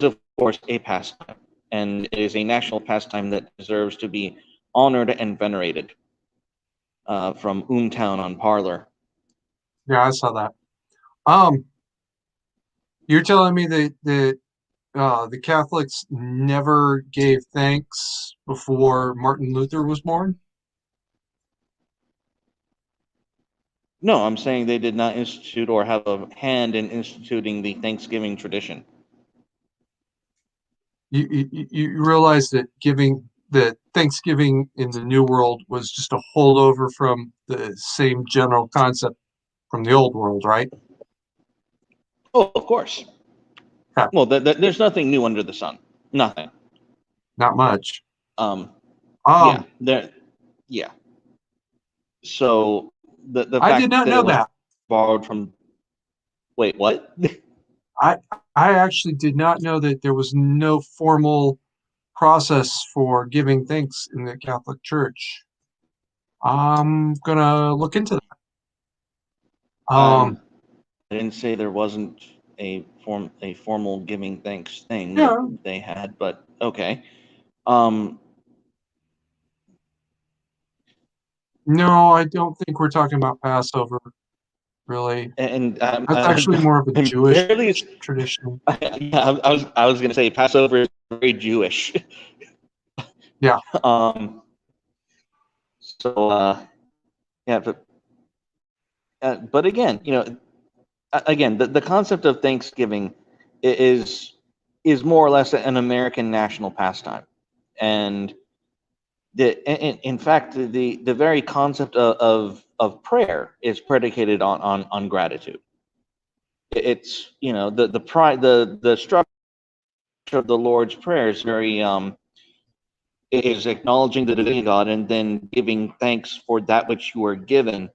of course a pastime, and it is a national pastime that deserves to be honored and venerated. From Town on Parlor. yeah, I saw that. Um, you're telling me that the Catholics never gave thanks before Martin Luther was born? No, I'm saying they did not institute or have a hand in instituting the Thanksgiving tradition. You realize that giving that Thanksgiving in the New World was just a holdover from the same general concept from the Old World, right? Oh, of course. Yeah, Well, there's nothing new under the sun. Nothing. not much. Um, yeah, Um, there. Yeah. So the I did fact not that know it was that. borrowed from. Wait, what? I I actually did not know that there was no formal process for giving thanks in the Catholic Church. I'm gonna look into that. I'm. I didn't say there wasn't a formal giving thanks thing that Yeah, they had, but okay. Um, no, I don't think we're talking about Passover. really. And That's actually more of a I'm Jewish barely. tradition. Yeah, I was going to say Passover is very Jewish. Yeah. um. So yeah, but again, again, the concept of Thanksgiving is more or less an American national pastime, and in fact the very concept of prayer is predicated on gratitude. It's the pride the structure of the Lord's Prayer is very is acknowledging the divinity of God and then giving thanks for that which you are given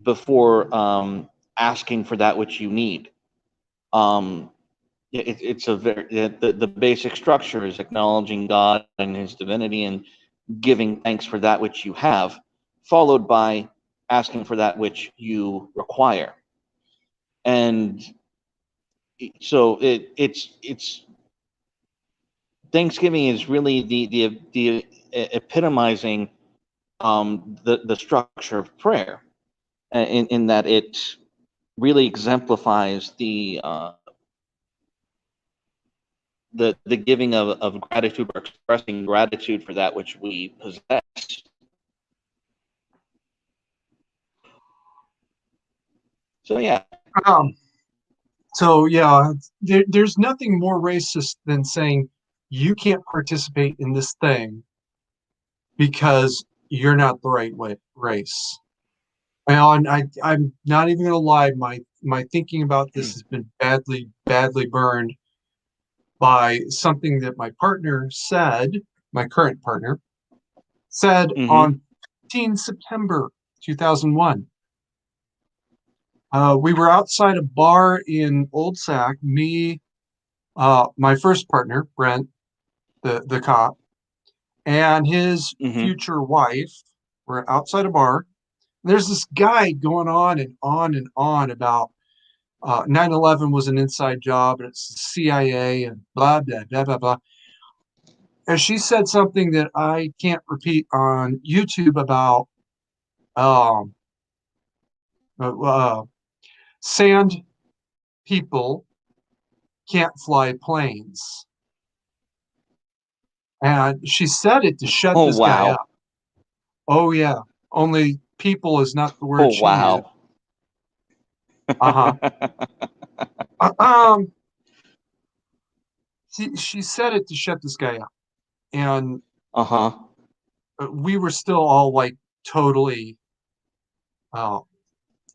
before asking for that which you need. Um, it's a very the basic structure is acknowledging God and His divinity and giving thanks for that which you have, followed by asking for that which you require. And so it's Thanksgiving is really the epitomizing the structure of prayer, in that it really exemplifies the giving of gratitude or expressing gratitude for that which we possess. So yeah. Um, so yeah, there's nothing more racist than saying you can't participate in this thing because you're not the right race. Well, and I'm not even gonna lie, my thinking about this has been badly burned by something that my partner said, my current partner said Mm-hmm. on 15 September 2001. We were outside a bar in Old Sac, me, my first partner, Brent, the cop, and his Mm-hmm. future wife were outside a bar. There's this guy going on and on and on about 9/11 was an inside job and it's the CIA and blah, blah, blah, blah, blah. And she said something that I can't repeat on YouTube about um, uh, uh, sand people can't fly planes. And she said it to shut Oh this guy wow. up. Oh, yeah. Only people is not the Oh word she used. wow. Uh huh. Um, she said it to shut this guy up. And Uh-huh. we were still all like totally, uh,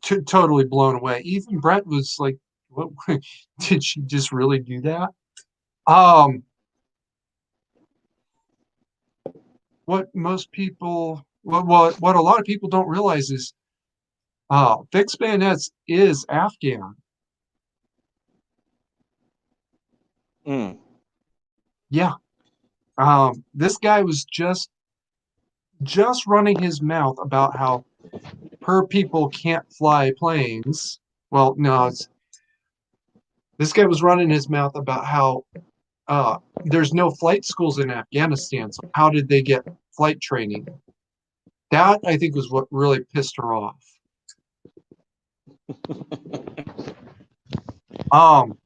totally blown away. Even Brett was like, "What? Did she just really do that?" Um, what most people, what a lot of people don't realize is, fixed bayonets is Afghan. Mm. Yeah. This guy was just running his mouth about how her people can't fly planes. Well, no, this guy was running his mouth about how there's no flight schools in Afghanistan. So how did they get flight training? That I think was what really pissed her off. Um,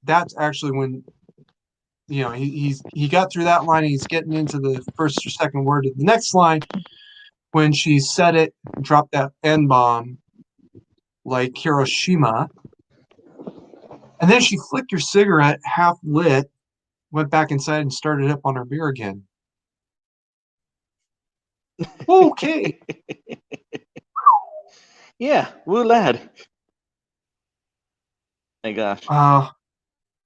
that's actually when he got through that line. And he's getting into the first or second word of the next line when she said it, dropped that N bomb like Hiroshima, and then she flicked her cigarette half lit, went back inside and started up on her beer again. Okay. Yeah, woo lad. My gosh. Uh,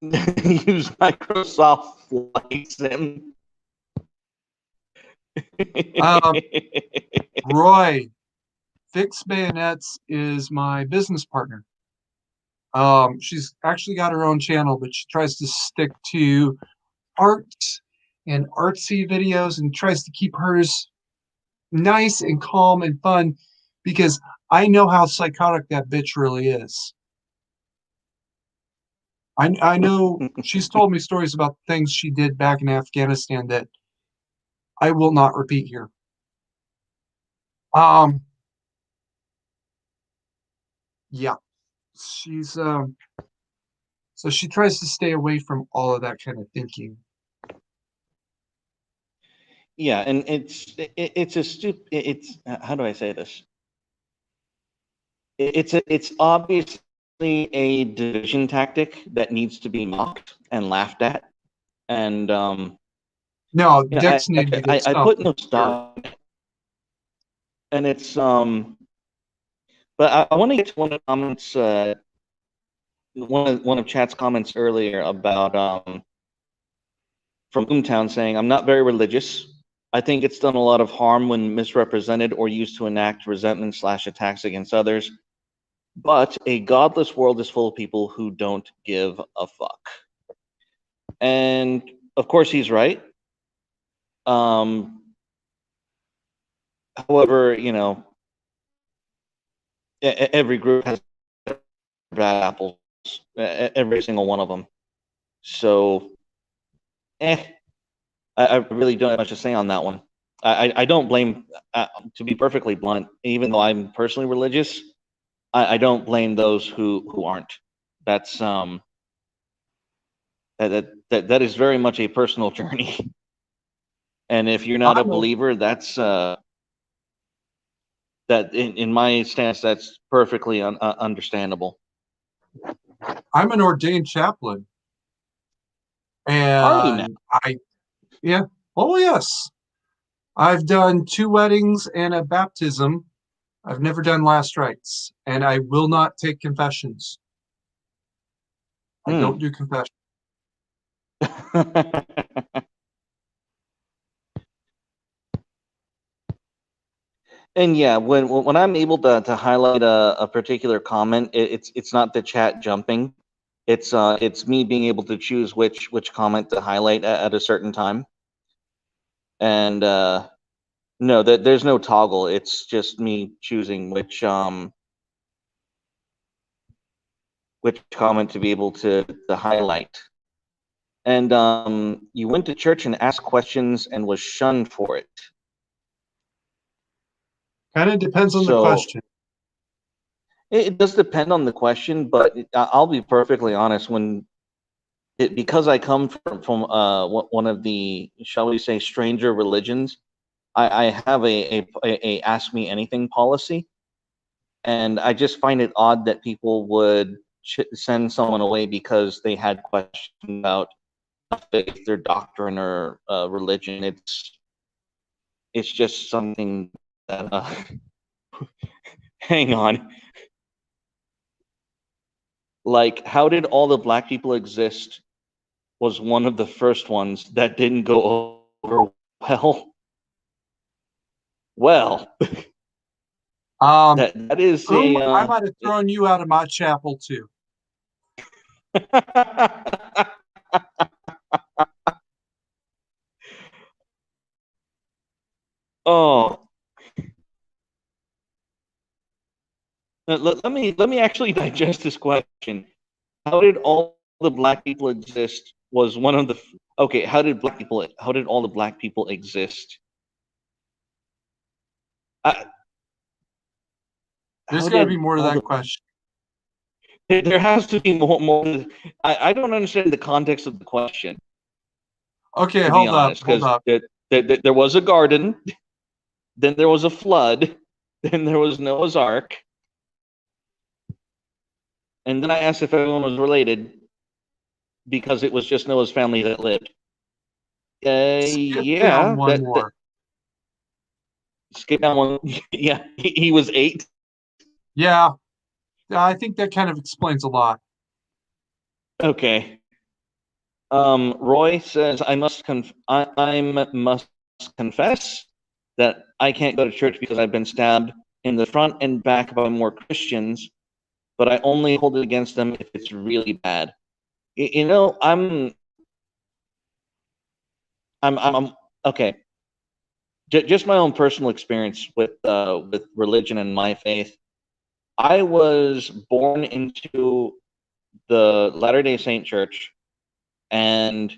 Use Microsoft Flight Sim. um, Roy, Fix Bayonets is my business partner. She's actually got her own channel, but she tries to stick to art and artsy videos and tries to keep hers nice and calm and fun because I know how psychotic that bitch really is. I know she's told me stories about things she did back in Afghanistan that I will not repeat here. Um, Yeah, she's so she tries to stay away from all of that kind of thinking. Yeah, and it's a stupid. It's how do I say this? It's obviously a division tactic that needs to be mocked and laughed at, and No, you know, dicks need to get I stumped put with no dirt. stock, and it's but I want to get to one of the comments, one of Chat's comments earlier about from Boomtown saying, "I'm not very religious. I think it's done a lot of harm when misrepresented or used to enact resentment slash attacks against others. But a godless world is full of people who don't give a fuck." And of course, he's right. Um, However, every group has bad apples, every single one of them. So, eh, I really don't have much to say on that one. I don't blame, to be perfectly blunt, even though I'm personally religious, I don't blame those who aren't. That's that is very much a personal journey. And if you're not a I'm a believer, that's that in my stance, that's perfectly understandable. I'm an ordained chaplain, Are you now? and yeah, oh yes, I've done 2 weddings and a baptism. I've never done last rites, and I will not take confessions. I don't Hmm. do confessions. And yeah, when I'm able to highlight a particular comment, it's not the chat jumping. It's me being able to choose which comment to highlight at a certain time. And no, there's no toggle. It's just me choosing which comment to be able to highlight. And you went to church and asked questions and was shunned for it. Kind of depends on the So question. it does depend on the question, but I'll be perfectly honest. Because I come from one of the, shall we say, stranger religions, I have a ask me anything policy, and I just find it odd that people would send someone away because they had questions about faith, their doctrine, or religion. It's just something that hang on. Like, how did all the black people exist was one of the first ones that didn't go over well. Well, Um, that is a I might have thrown you out of my chapel too. oh, let me actually digest this question. How did all the black people exist was one of the okay, how did all the black people exist? Uh, There's how got to be did more to all that the question. there has to be more. I don't understand the context of the question, Okay, to be hold up, honest, hold because up. there was a garden, then there was a flood, then there was Noah's Ark, and then I asked if everyone was related because it was just Noah's family that lived. Skip down Yeah, one that more. skip down one. Yeah, he was 8. Yeah, I think that kind of explains a lot. Okay. Roy says I must confess that I can't go to church because I've been stabbed in the front and back by more Christians, but I only hold it against them if it's really bad. I'm okay. Just my own personal experience with religion and my faith. I was born into the Latter Day Saint Church, and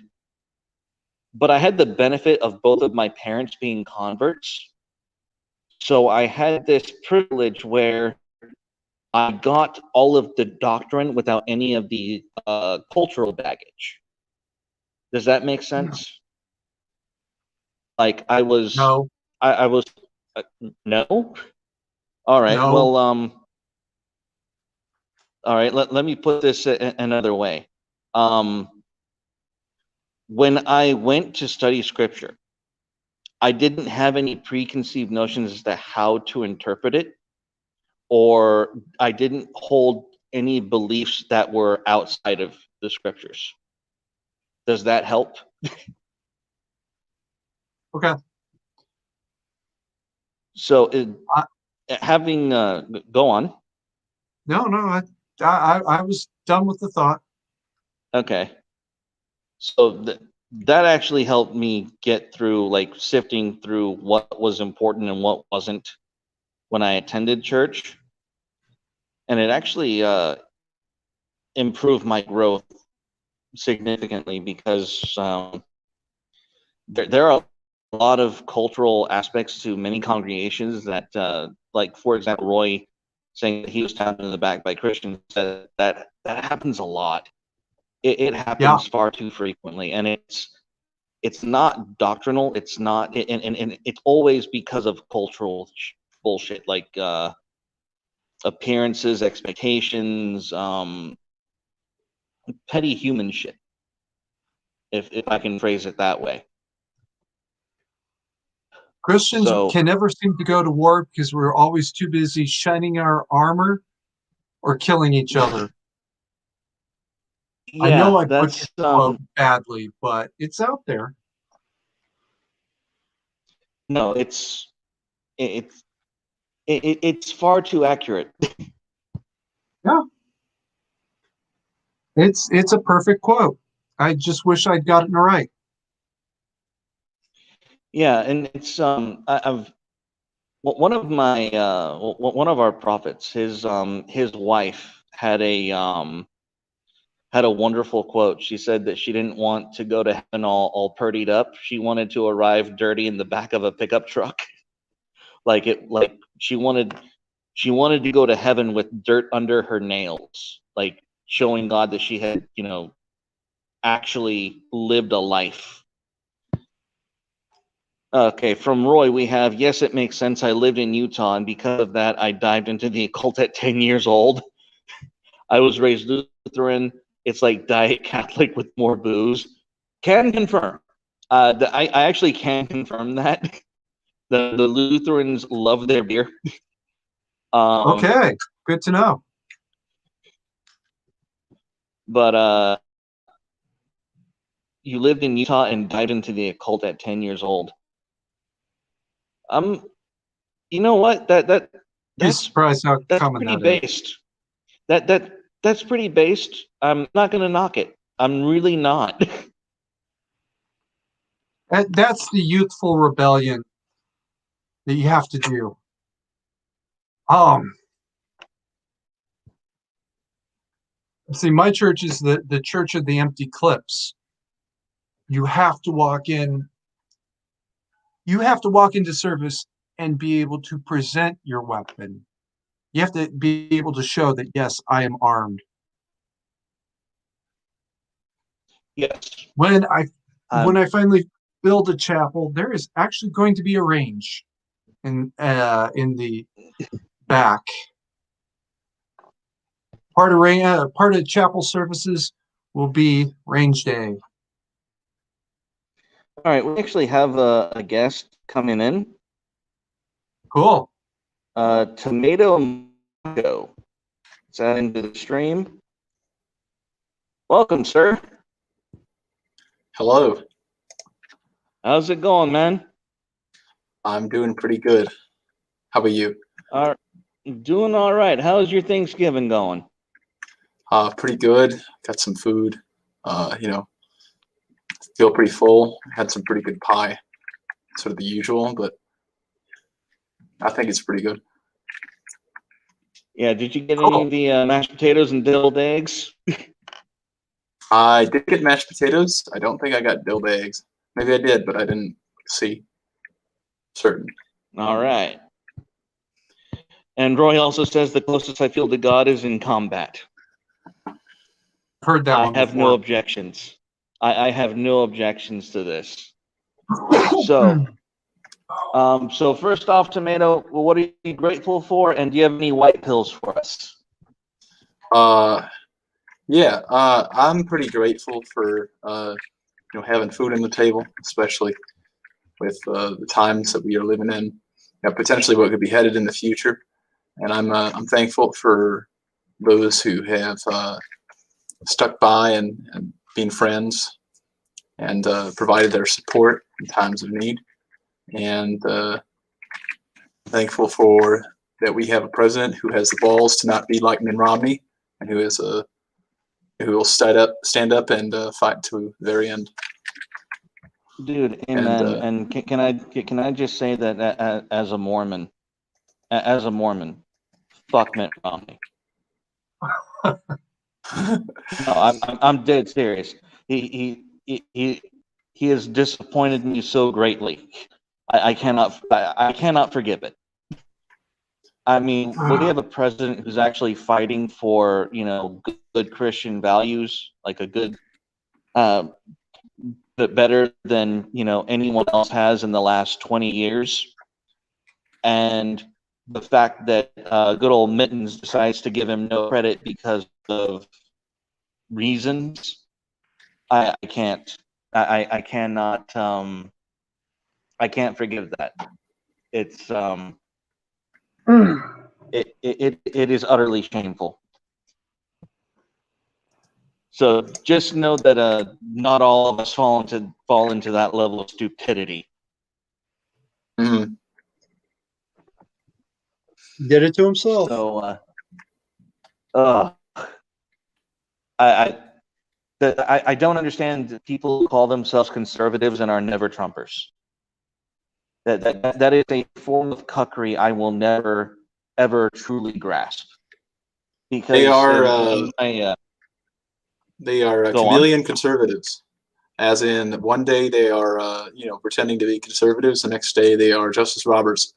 but I had the benefit of both of my parents being converts. So I had this privilege where I got all of the doctrine without any of the cultural baggage. Does that make sense? Like No, I was, no. All right. no. Well, all right. Let me put this another way. When I went to study scripture, I didn't have any preconceived notions as to how to interpret it, or I didn't hold any beliefs that were outside of the scriptures. Does that help? Okay. So, I, having go on. no, no. I was done with the thought. Okay. So that actually helped me get through, like, sifting through what was important and what wasn't when I attended church, and it actually improved my growth significantly because there are a lot of cultural aspects to many congregations that, like, for example, Roy saying that he was stabbed in the back by Christians, that happens a lot. It Yeah. happens far too frequently, and it's not doctrinal. It's not, and it's always because of cultural bullshit, like appearances, expectations, petty human shit, if I can phrase it that way. Christians So can never seem to go to war because we're always too busy shining our armor or killing each other. I know yeah, I butchered that's the quote badly, but it's out there. no, it's it's far too accurate. Yeah, it's a perfect quote. I just wish I'd gotten it right. Yeah, and it's I've one of my one of our prophets, his wife had a wonderful quote. She said that she didn't want to go to heaven all purdied up. She wanted to arrive dirty in the back of a pickup truck. Like she wanted to go to heaven with dirt under her nails, like showing God that she had, actually lived a life. Okay, from Roy, we have, yes, it makes sense. I lived in Utah, and because of that, I dived into the occult at 10 years old. I was raised Lutheran. It's like Diet Catholic with more booze. Can confirm. I actually can confirm that. The Lutherans love their beer. Um, Okay, good to know. but you lived in Utah and dived into the occult at 10 years old. Um, you know what? Be That's surprised how that's common pretty that is. based. That's pretty based. I'm not gonna knock it. I'm really not. That's the youthful rebellion that you have to do. Um, See, my church is the church of the empty clips. You have to walk in. You have to walk into service and be able to present your weapon. You have to be able to show that yes, I am armed. Yes. When I when Um, I finally build a chapel, there is actually going to be a range in the back. Part of chapel services will be range day. all right, we actually have a guest coming in. Cool. Tomato Mango. Is that into the stream? Welcome, sir. Hello, How's it going, man? I'm doing pretty good. How about you? Uh, Doing all right. How's your Thanksgiving going? Pretty good. Got some food. You know, feel pretty full. Had some pretty good pie. Sort of the usual, but I think it's pretty good. Yeah, did you get any Cool. of the mashed potatoes and dilled eggs? I did get mashed potatoes. I don't think I got dilled eggs. Maybe I did, but I didn't see. Certain. All right. And Roy also says the closest I feel to God is in combat. Heard that I one have no before. objections. I have no objections to this. So, so first off, Tomato, what are you grateful for, and do you have any white pills for us? Yeah, I'm pretty grateful for having food on the table, especially with the times that we are living in, potentially what could be headed in the future. And I'm thankful for those who have stuck by and been friends and provided their support in times of need. And thankful for that we have a president who has the balls to not be like Mitt Romney and who will stand up and fight to the very end. Dude, And, amen. And can I just say that as a Mormon, fuck Mitt Romney. No, I'm dead serious. He has disappointed me so greatly. I cannot forgive it. I mean, we have a president who's actually fighting for, good Christian values, like a good, but better than, anyone else has in the last 20 years. And the fact that good old Mittens decides to give him no credit because of reasons, I can't. I cannot. I can't forgive that. It's it is utterly shameful. So just know that not all of us fall into that level of stupidity. Mm-hmm. Did it to himself. So I don't understand people who call themselves conservatives and are never Trumpers. That is a form of cuckery I will never ever truly grasp. Because they are chameleon conservatives, as in one day they are pretending to be conservatives, the next day they are Justice Roberts.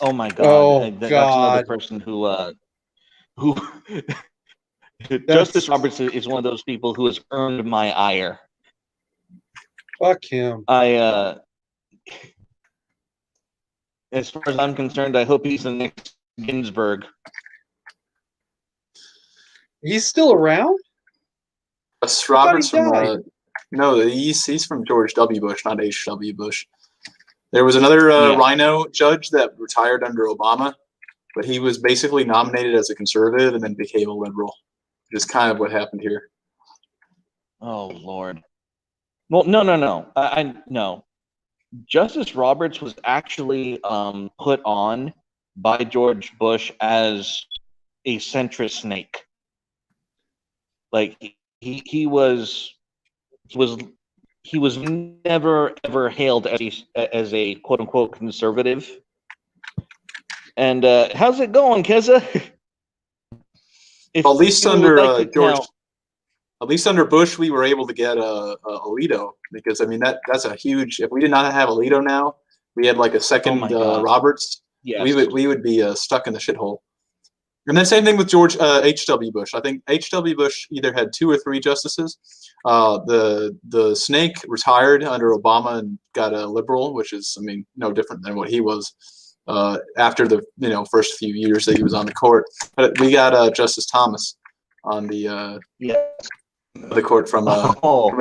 Oh my God! Oh, That's God. another person who Justice Roberts is one of those people who has earned my ire. Fuck him. As far as I'm concerned, I hope he's the next Ginsburg. He's still around? Justice Roberts from no, he's from George W. Bush, not H.W. Bush. There was another rhino judge that retired under Obama, but he was basically nominated as a conservative and then became a liberal, which is kind of what happened here. Oh, Lord. Well, no. I no. Justice Roberts was actually put on by George Bush as a centrist snake. Like he was never ever hailed as a quote unquote conservative. And how's it going, Keza? Well, at least under George. At least under Bush, we were able to get Alito, because I mean that's a huge. If we did not have Alito now, we had like a second Roberts. Yes. We would be stuck in the shithole. And then same thing with George H.W. Bush. I think H.W. Bush either had 2 or 3 justices. The snake retired under Obama and got a liberal, which is no different than what he was after the first few years that he was on the court. But we got Justice Thomas on the the court from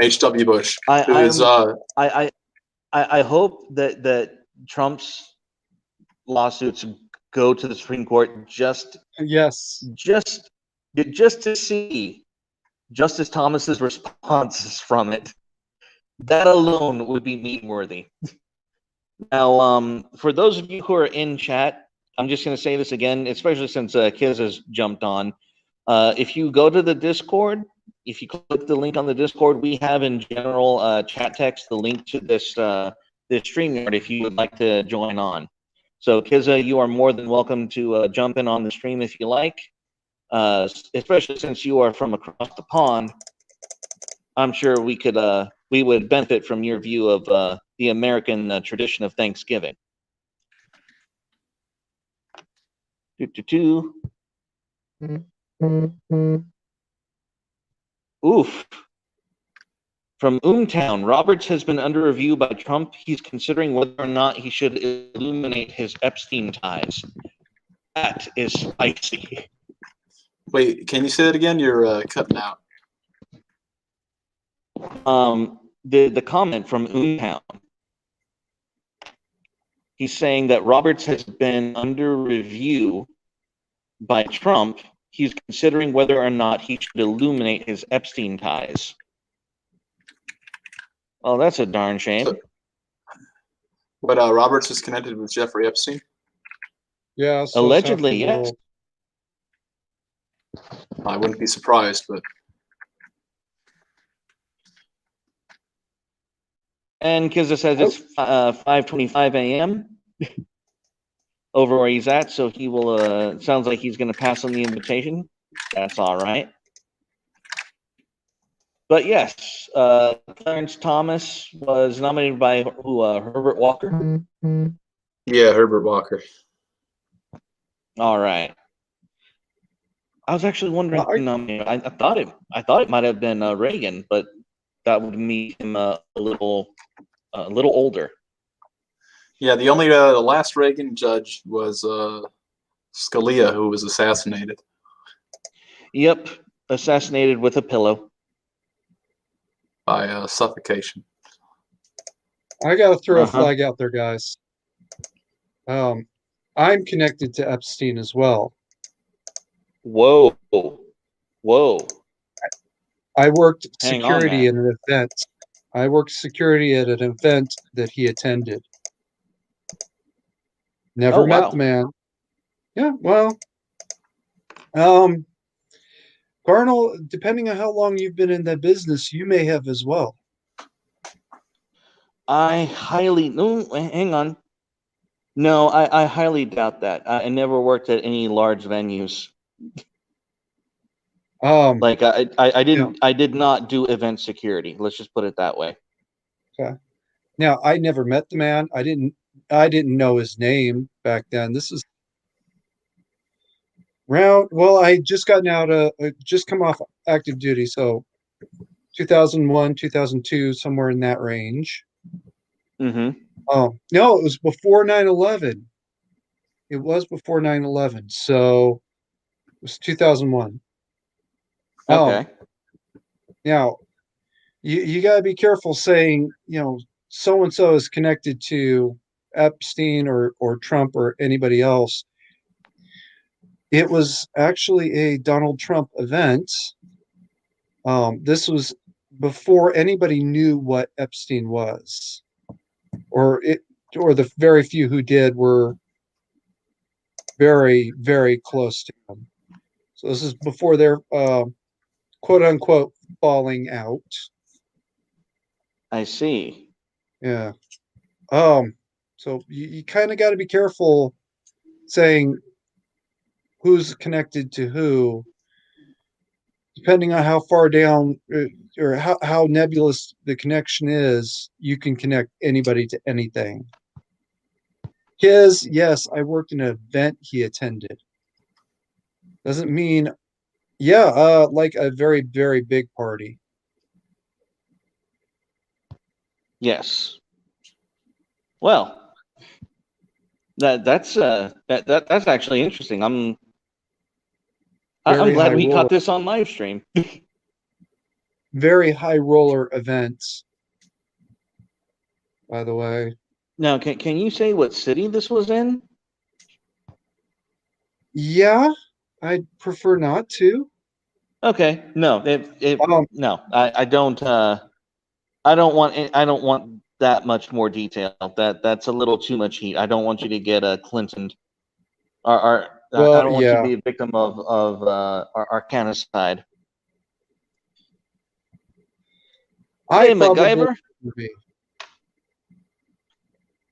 H.W. Bush. I hope that Trump's lawsuits go to the Supreme Court just to see Justice Thomas's responses from it. That alone would be meme worthy. Now, for those of you who are in chat, I'm just going to say this again, especially since Kiz has jumped on. If you go to the Discord, if you click the link on the Discord, we have in general chat text the link to this StreamYard if you would like to join on. So, Kiza, you are more than welcome to jump in on the stream if you like, especially since you are from across the pond. I'm sure we would benefit from your view of the American tradition of Thanksgiving. Oof. From Town, Roberts has been under review by Trump. He's considering whether or not he should illuminate his Epstein ties. That is spicy. Wait, can you say that again? You're cutting out. The comment from Town. He's saying that Roberts has been under review by Trump. He's considering whether or not he should illuminate his Epstein ties. Oh, that's a darn shame. So, but Roberts is connected with Jeffrey Epstein? Yeah. So allegedly, yes. I wouldn't be surprised, but. And Kizza says it's 5:25 a.m. over where he's at, so he will. Sounds like he's going to pass on the invitation. That's all right. But yes, Clarence Thomas was nominated by Herbert Walker. Yeah, Herbert Walker. All right. I was actually wondering. I thought it might have been Reagan, but that would make him a little older. Yeah, the only the last Reagan judge was Scalia, who was assassinated. Yep, assassinated with a pillow. By suffocation. I got to throw a flag out there, guys. I'm connected to Epstein as well. Whoa. I worked Hang security on, in an event. I worked security at an event that he attended. Never met the man. Yeah, well, Carnal, depending on how long you've been in that business, you may have as well. I highly hang on. No, I highly doubt that. I never worked at any large venues. Like I didn't. I did not do event security. Let's just put it that way. Okay. Now I never met the man. I didn't know his name back then. This is well, I just gotten out just come off active duty, so 2001, 2002, somewhere in that range. Mm-hmm. Oh, no, it was before 9/11. It was before 9/11, so it was 2001. Okay. Now, you got to be careful saying, so and so is connected to Epstein or Trump or anybody else. It was actually a Donald Trump event. This was before anybody knew what Epstein was, or the very few who did were very, very close to him. So this is before their quote unquote falling out. I see. Yeah. So you kind of got to be careful saying who's connected to who, depending on how far down or how nebulous the connection is. You can connect anybody to anything. Yes, I worked in an event he attended. Doesn't mean, like a very, very big party. Yes. Well, that's actually interesting. I'm glad we caught this on live stream. Very high roller events, by the way. Now, can you say what city this was in? Yeah, I'd prefer not to. Okay, no, no, I don't. I don't want that much more detail. That's a little too much heat. I don't want you to get Clinton. I don't want you to be a victim of our cannicide. Hey, MacGyver.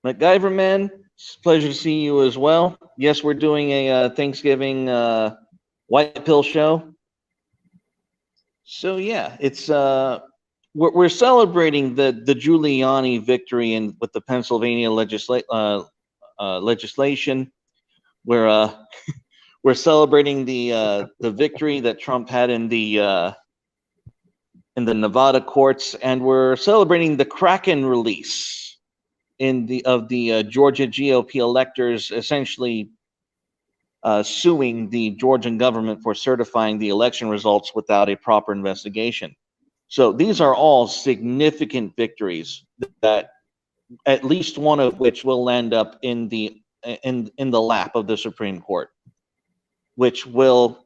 MacGyver, man, it's a pleasure to see you as well. Yes, we're doing a Thanksgiving white pill show. So yeah, it's we're celebrating the Giuliani victory with the Pennsylvania legislation, where We're celebrating the victory that Trump had in the Nevada courts, and we're celebrating the Kraken release of the Georgia GOP electors, essentially suing the Georgian government for certifying the election results without a proper investigation. So these are all significant victories that at least one of which will end up in the lap of the Supreme Court, which will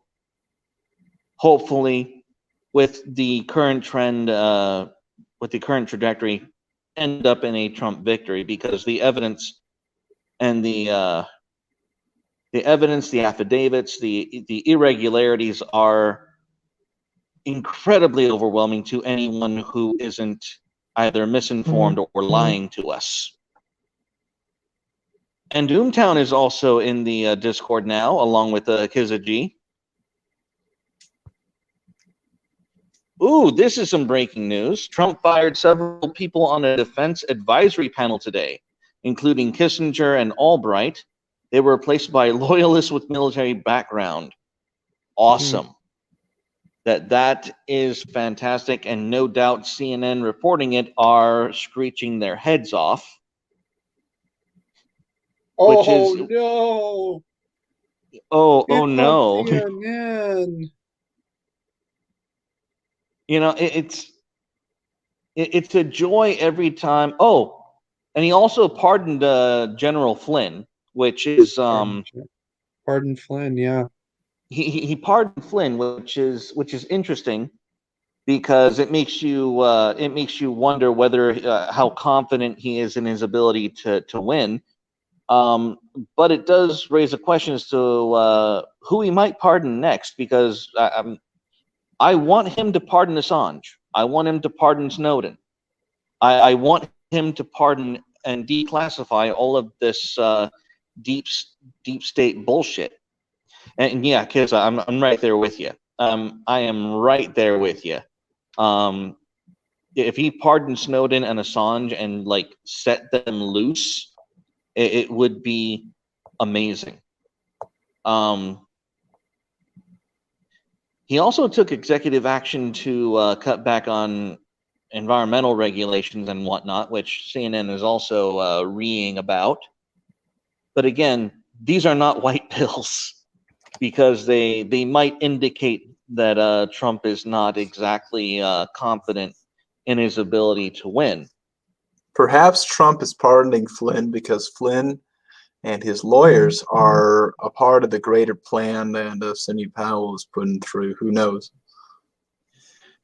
hopefully, with the current trend, with the current trajectory, end up in a Trump victory, because the evidence and the affidavits, the irregularities are incredibly overwhelming to anyone who isn't either misinformed or lying to us. And Doomtown is also in the Discord now, along with Kizaji. Ooh, this is some breaking news. Trump fired several people on a defense advisory panel today, including Kissinger and Albright. They were replaced by loyalists with military background. Awesome. That is fantastic, and no doubt CNN reporting it are screeching their heads off. Oh no! Oh no! CNN. You know, it's a joy every time. Oh, and he also pardoned General Flynn, which is Pardon Flynn, yeah. He pardoned Flynn, which is interesting, because it makes you wonder whether how confident he is in his ability to win. But it does raise a question as to who he might pardon next, because I want him to pardon Assange. I want him to pardon Snowden. I want him to pardon and declassify all of this deep state bullshit. And yeah, kids, I'm right there with you. I am right there with you. If he pardoned Snowden and Assange and like set them loose, it would be amazing. He also took executive action to cut back on environmental regulations and whatnot, which CNN is also reeing about. But again, these are not white pills, because they might indicate that Trump is not exactly confident in his ability to win. Perhaps Trump is pardoning Flynn because Flynn and his lawyers are a part of the greater plan that Sidney Powell is putting through. Who knows?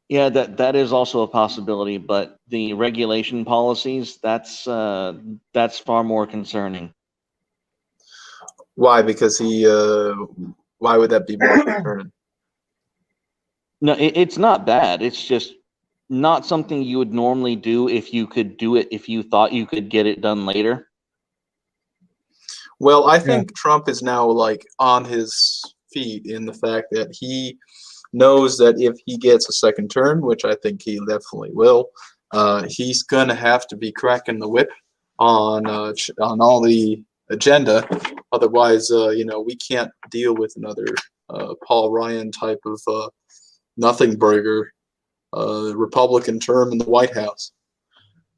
Yeah, that is also a possibility, but the regulation policies, that's far more concerning. Why? Because he. Why would that be more concerning? No, it's not bad. It's just not something you would normally do if you could do it, if you thought you could get it done later. Well, I think Trump is now like on his feet in the fact that he knows that if he gets a second term, which I think he definitely will, he's going to have to be cracking the whip on all the agenda. Otherwise, we can't deal with another Paul Ryan type of nothing burger Republican term in the White House.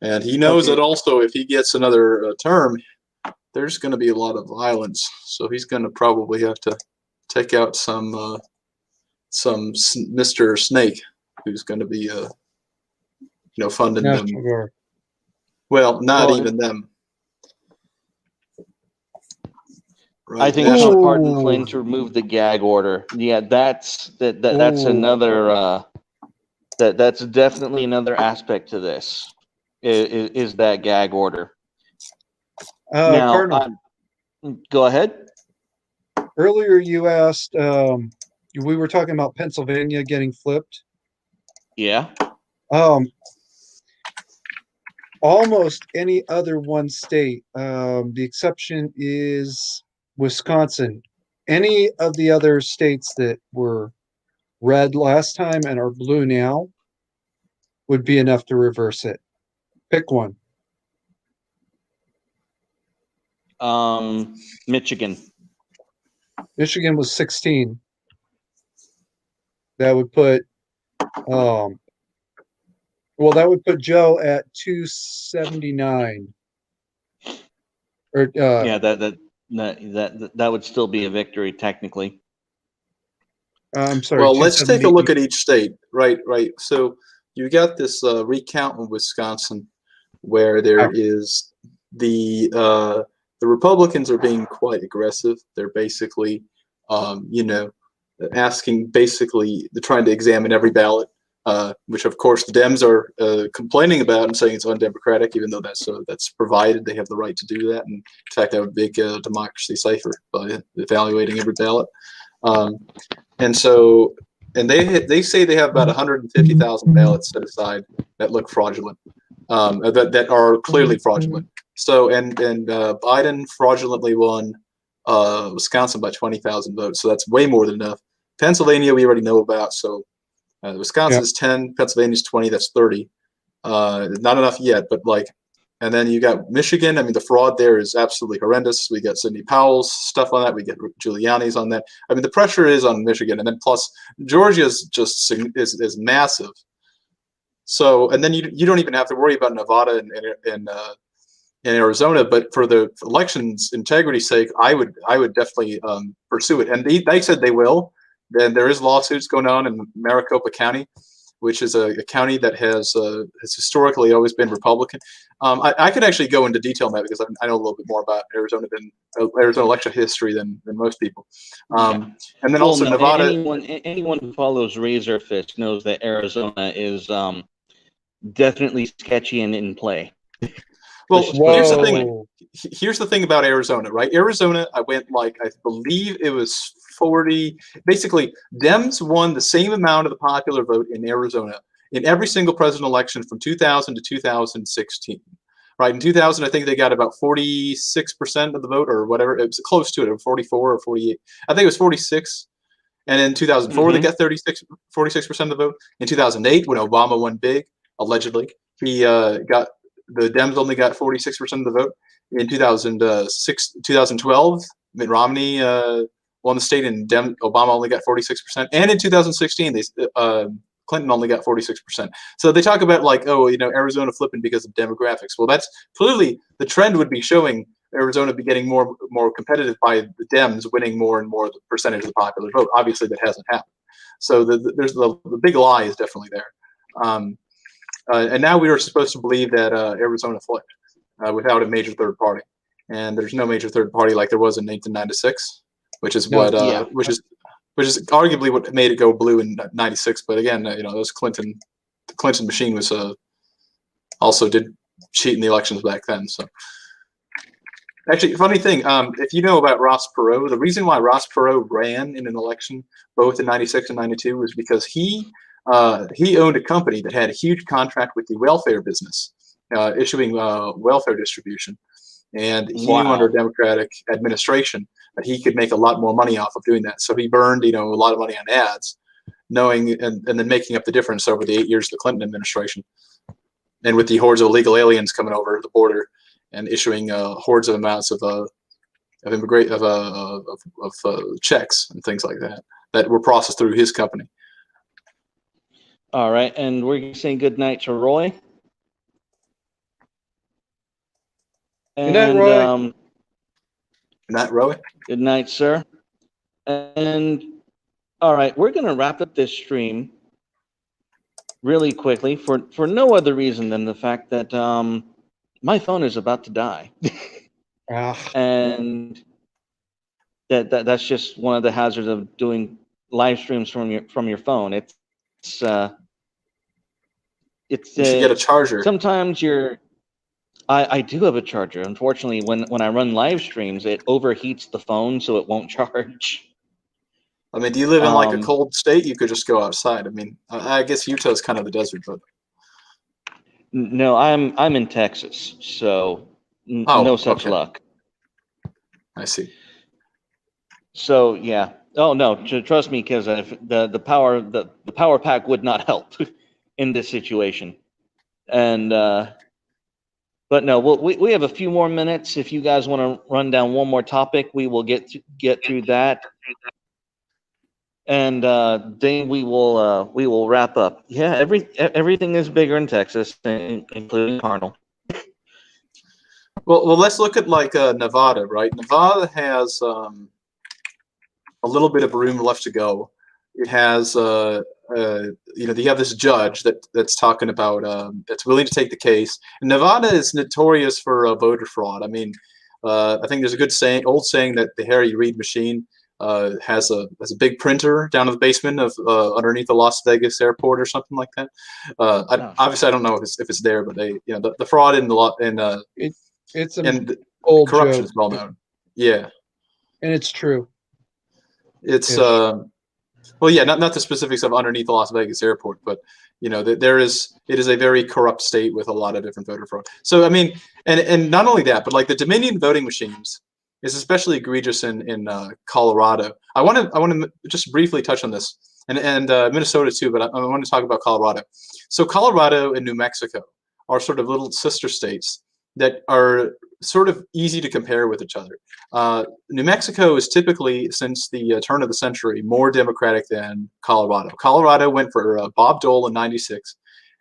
And he knows that also if he gets another term, there's going to be a lot of violence. So he's going to probably have to take out some Mr. Snake, who's going to be funding them. Well, not even them. Right. I think he'll pardon Flynn to remove the gag order. Yeah, that's another. That's definitely another aspect to this. Is that gag order? Now, Carnal, go ahead. Earlier, you asked. We were talking about Pennsylvania getting flipped. Yeah. Almost any other one state. The exception is Wisconsin. Any of the other states that were red last time and are blue now would be enough to reverse it. Pick one. Michigan. Michigan was 16. That would put well, that would put Joe at 279. Or Yeah, that would still be a victory technically. I'm sorry, Well, let's take a 270. look at each state. Right, right. So you got this recount in Wisconsin where there is the Republicans are being quite aggressive. They're basically, you know, asking basically they're trying to examine every ballot, which of course the Dems are complaining about and saying it's undemocratic, even though that's provided they have the right to do that. And in fact, that would make democracy safer by evaluating every ballot. And so, and they say they have about 150,000 ballots set aside that look fraudulent, that are clearly fraudulent. So, and Biden fraudulently won Wisconsin by 20,000 votes. So that's way more than enough. Pennsylvania, we already know about. So Wisconsin is 10, Pennsylvania's 20. That's 30. Not enough yet, but like, and then you got Michigan. I mean, the fraud there is absolutely horrendous. We got Sidney Powell's stuff on that. We get Giuliani's on that. I mean, the pressure is on Michigan, and then plus Georgia's just is massive. So, and then you don't even have to worry about Nevada and Arizona. But for the elections integrity's sake, I would definitely pursue it. And they said they will. Then there is lawsuits going on in Maricopa County, which is a county that has historically always been Republican. I could actually go into detail on that because I know a little bit more about Arizona election history than most people. And then Well, also no, Nevada. anyone who follows Razorfist knows that Arizona is definitely sketchy and in play. Well, Here's the thing. Here's the thing about Arizona, right? Arizona, I went like, I believe it was 40. Basically, Dems won the same amount of the popular vote in Arizona in every single presidential election from 2000 to 2016. Right, in 2000, I think they got about 46% of the vote or whatever. It was close to it, or 44 or 48. I think it was 46. And in 2004, they got 46% of the vote. In 2008, when Obama won big, allegedly, he got the Dems only got 46% of the vote. In 2012, Mitt Romney won the state, and Obama only got 46%. And in 2016, Clinton only got 46%. So they talk about like, oh, you know, Arizona flipping because of demographics. Well, that's clearly the trend would be showing Arizona be getting more competitive by the Dems winning more and more of the percentage of the popular vote. Obviously, that hasn't happened. So there's the big lie is definitely there. And now we are supposed to believe that Arizona flipped without a major third party, and there's no major third party like there was in 1896, which is which is arguably what made it go blue in '96. But again, you know, those the Clinton machine was also did cheat in the elections back then. So actually, funny thing, if you know about Ross Perot, the reason why Ross Perot ran in an election both in '96 and '92 was because he owned a company that had a huge contract with the welfare business, issuing welfare distribution. And he knew under Democratic administration that he could make a lot more money off of doing that. So he burned, you know, a lot of money on ads, knowing and then making up the difference over the 8 years of the Clinton administration. And with the hordes of illegal aliens coming over the border and issuing hordes of amounts of checks and things like that were processed through his company. All right, and we're saying good night to Roy. Good night, Roy. Good night, Roy. Good night, sir. And all right, we're going to wrap up this stream really quickly for no other reason than the fact that my phone is about to die. And that's just one of the hazards of doing live streams from your phone. You should get a charger. Sometimes I do have a charger. Unfortunately, when I run live streams, it overheats the phone, so it won't charge. I mean, do you live in like a cold state? You could just go outside. I mean, I guess Utah's kind of the desert, but no, I'm in Texas, so no such luck. I see. So yeah. Oh no, trust me, because the power pack would not help in this situation. And but no, we have a few more minutes. If you guys want to run down one more topic, we will get through that. And then we will wrap up. Yeah, everything is bigger in Texas, including Carnal. Well, let's look at like Nevada, right? Nevada has a little bit of room left to go. It has, you know, you have this judge that's talking about that's willing to take the case. And Nevada is notorious for voter fraud. I mean, I think there's a good saying, old saying that the Harry Reid machine has a big printer down in the basement of underneath the Las Vegas airport or something like that. Obviously, I don't know if it's there, but they, you know, the fraud in the It's and an old corruption joke, is well known. Yeah, and it's true. it's Ish. well, yeah, not the specifics of underneath the Las Vegas airport, but you know, it is a very corrupt state with a lot of different voter fraud. So I mean, and not only that, but like the Dominion voting machines is especially egregious in Colorado. I want to just briefly touch on this, and Minnesota too, but I want to talk about Colorado. So Colorado and New Mexico are sort of little sister states that are sort of easy to compare with each other. New Mexico is typically, since the turn of the century, more Democratic than Colorado. Colorado went for Bob Dole in '96,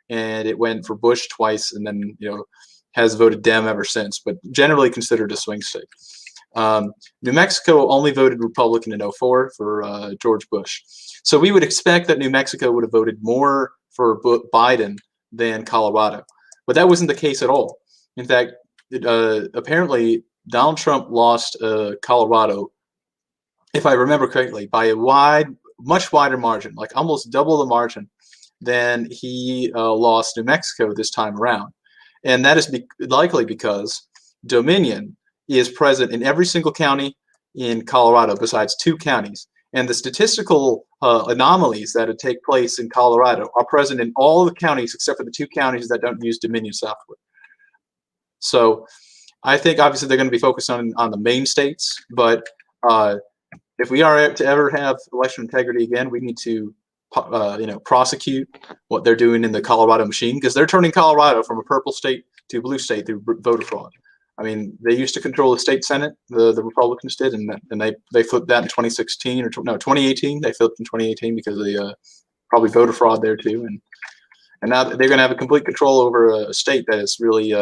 and it went for Bush twice, and then, you know, has voted Dem ever since, but generally considered a swing state. New Mexico only voted Republican in '04 for George Bush. So we would expect that New Mexico would have voted more for Biden than Colorado. But that wasn't the case at all. In fact, apparently Donald Trump lost Colorado, if I remember correctly, by a much wider margin, like almost double the margin than he lost New Mexico this time around. And that is likely because Dominion is present in every single county in Colorado besides 2 counties. And the statistical anomalies that take place in Colorado are present in all the counties except for the 2 counties that don't use Dominion software. So I think obviously they're going to be focused on the main states, but if we are to ever have election integrity again, we need to you know, prosecute what they're doing in the Colorado machine, because they're turning Colorado from a purple state to a blue state through voter fraud. I mean, they used to control the state Senate, the Republicans did, and they flipped that in 2016 or no 2018. They flipped in 2018 because of the probably voter fraud there too, and now they're going to have a complete control over a state that is really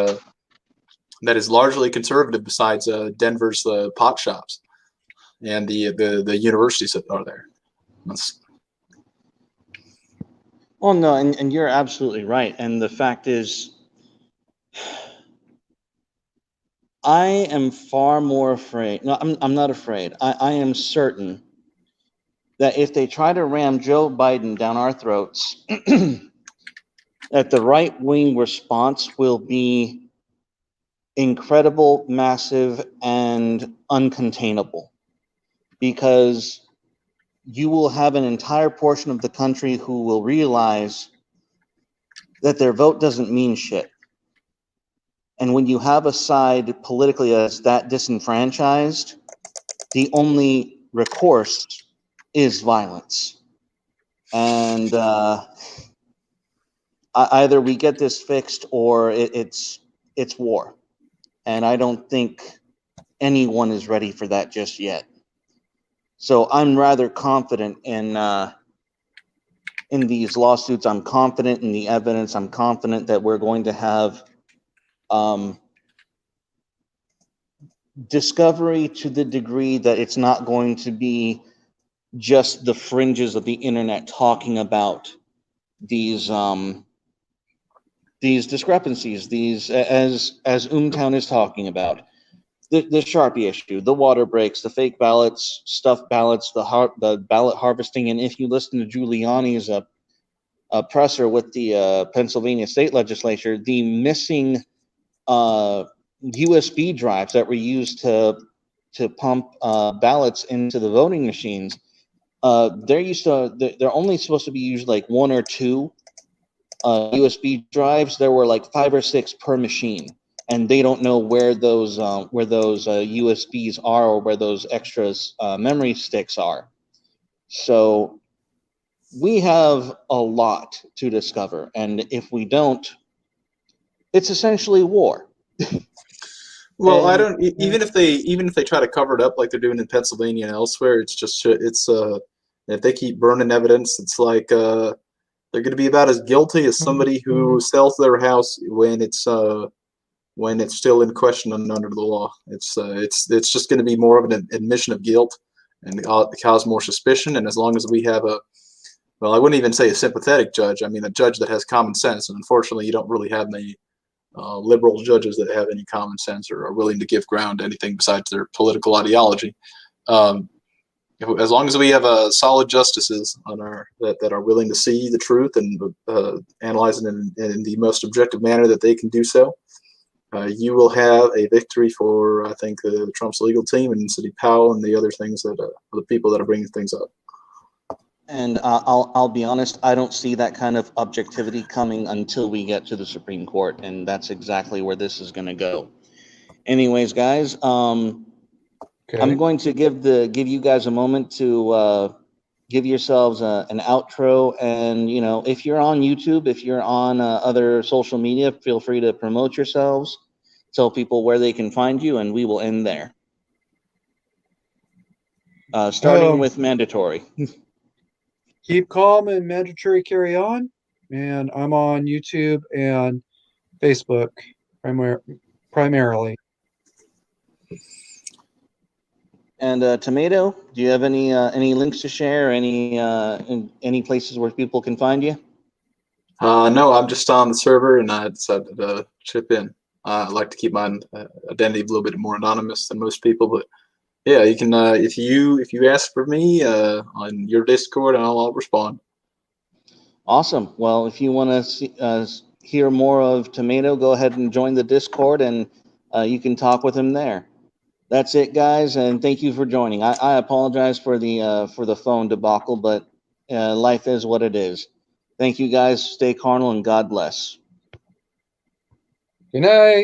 that is largely conservative, besides Denver's pot shops and the universities that are there. Well, no, and you're absolutely right. And the fact is, I am far more afraid. No, I'm not afraid. I am certain that if they try to ram Joe Biden down our throats, that the right-wing response will be incredible, massive, and uncontainable, because you will have an entire portion of the country who will realize that their vote doesn't mean shit. And when you have a side politically that's that disenfranchised, the only recourse is violence. And either we get this fixed or it's war. And I don't think anyone is ready for that just yet. So I'm rather confident in these lawsuits. I'm confident in the evidence. I'm confident that we're going to have discovery to the degree that it's not going to be just the fringes of the internet talking about these discrepancies, these, as Town is talking about, the Sharpie issue, the water breaks, the fake ballots, stuffed ballots, the ballot harvesting. And if you listen to Giuliani's presser with the Pennsylvania state legislature, the missing USB drives that were used to pump ballots into the voting machines, they're only supposed to be used like 1 or 2 USB drives. There were like 5 or 6 per machine, and they don't know where those USBs are, or where those extras memory sticks are. So we have a lot to discover, and if we don't, it's essentially war. Well, I And don't. Even if they try to cover it up like they're doing in Pennsylvania and elsewhere, it's just it's if they keep burning evidence, it's like they're going to be about as guilty as somebody who sells their house when it's still in question and under the law. It's just going to be more of an admission of guilt and cause more suspicion. And as long as we have well, I wouldn't even say a sympathetic judge. I mean, a judge that has common sense. And unfortunately, you don't really have many liberal judges that have any common sense or are willing to give ground to anything besides their political ideology. Um, as long as we have solid justices that are willing to see the truth and analyze it in the most objective manner that they can do so, you will have a victory for, I think, Trump's legal team and City Powell and the other things that the people that are bringing things up. and I'll be honest, I don't see that kind of objectivity coming until we get to the Supreme Court, and that's exactly where this is going to go. Anyways, guys, I'm going to give you guys a moment to give yourselves an outro, and if you're on YouTube, if you're on other social media, feel free to promote yourselves, tell people where they can find you, and we will end there. Starting with mandatory. Keep calm and mandatory carry on. And I'm on YouTube and Facebook primarily. And Tomato, do you have any links to share? Any places where people can find you? No, I'm just on the server, and I decided to chip in. I like to keep my identity a little bit more anonymous than most people, but yeah, you can if you ask for me on your Discord, I'll respond. Awesome. Well, if you want to hear more of Tomato, go ahead and join the Discord, and you can talk with him there. That's it, guys, and thank you for joining. I apologize for the phone debacle, but life is what it is. Thank you, guys. Stay carnal, and God bless. Good night.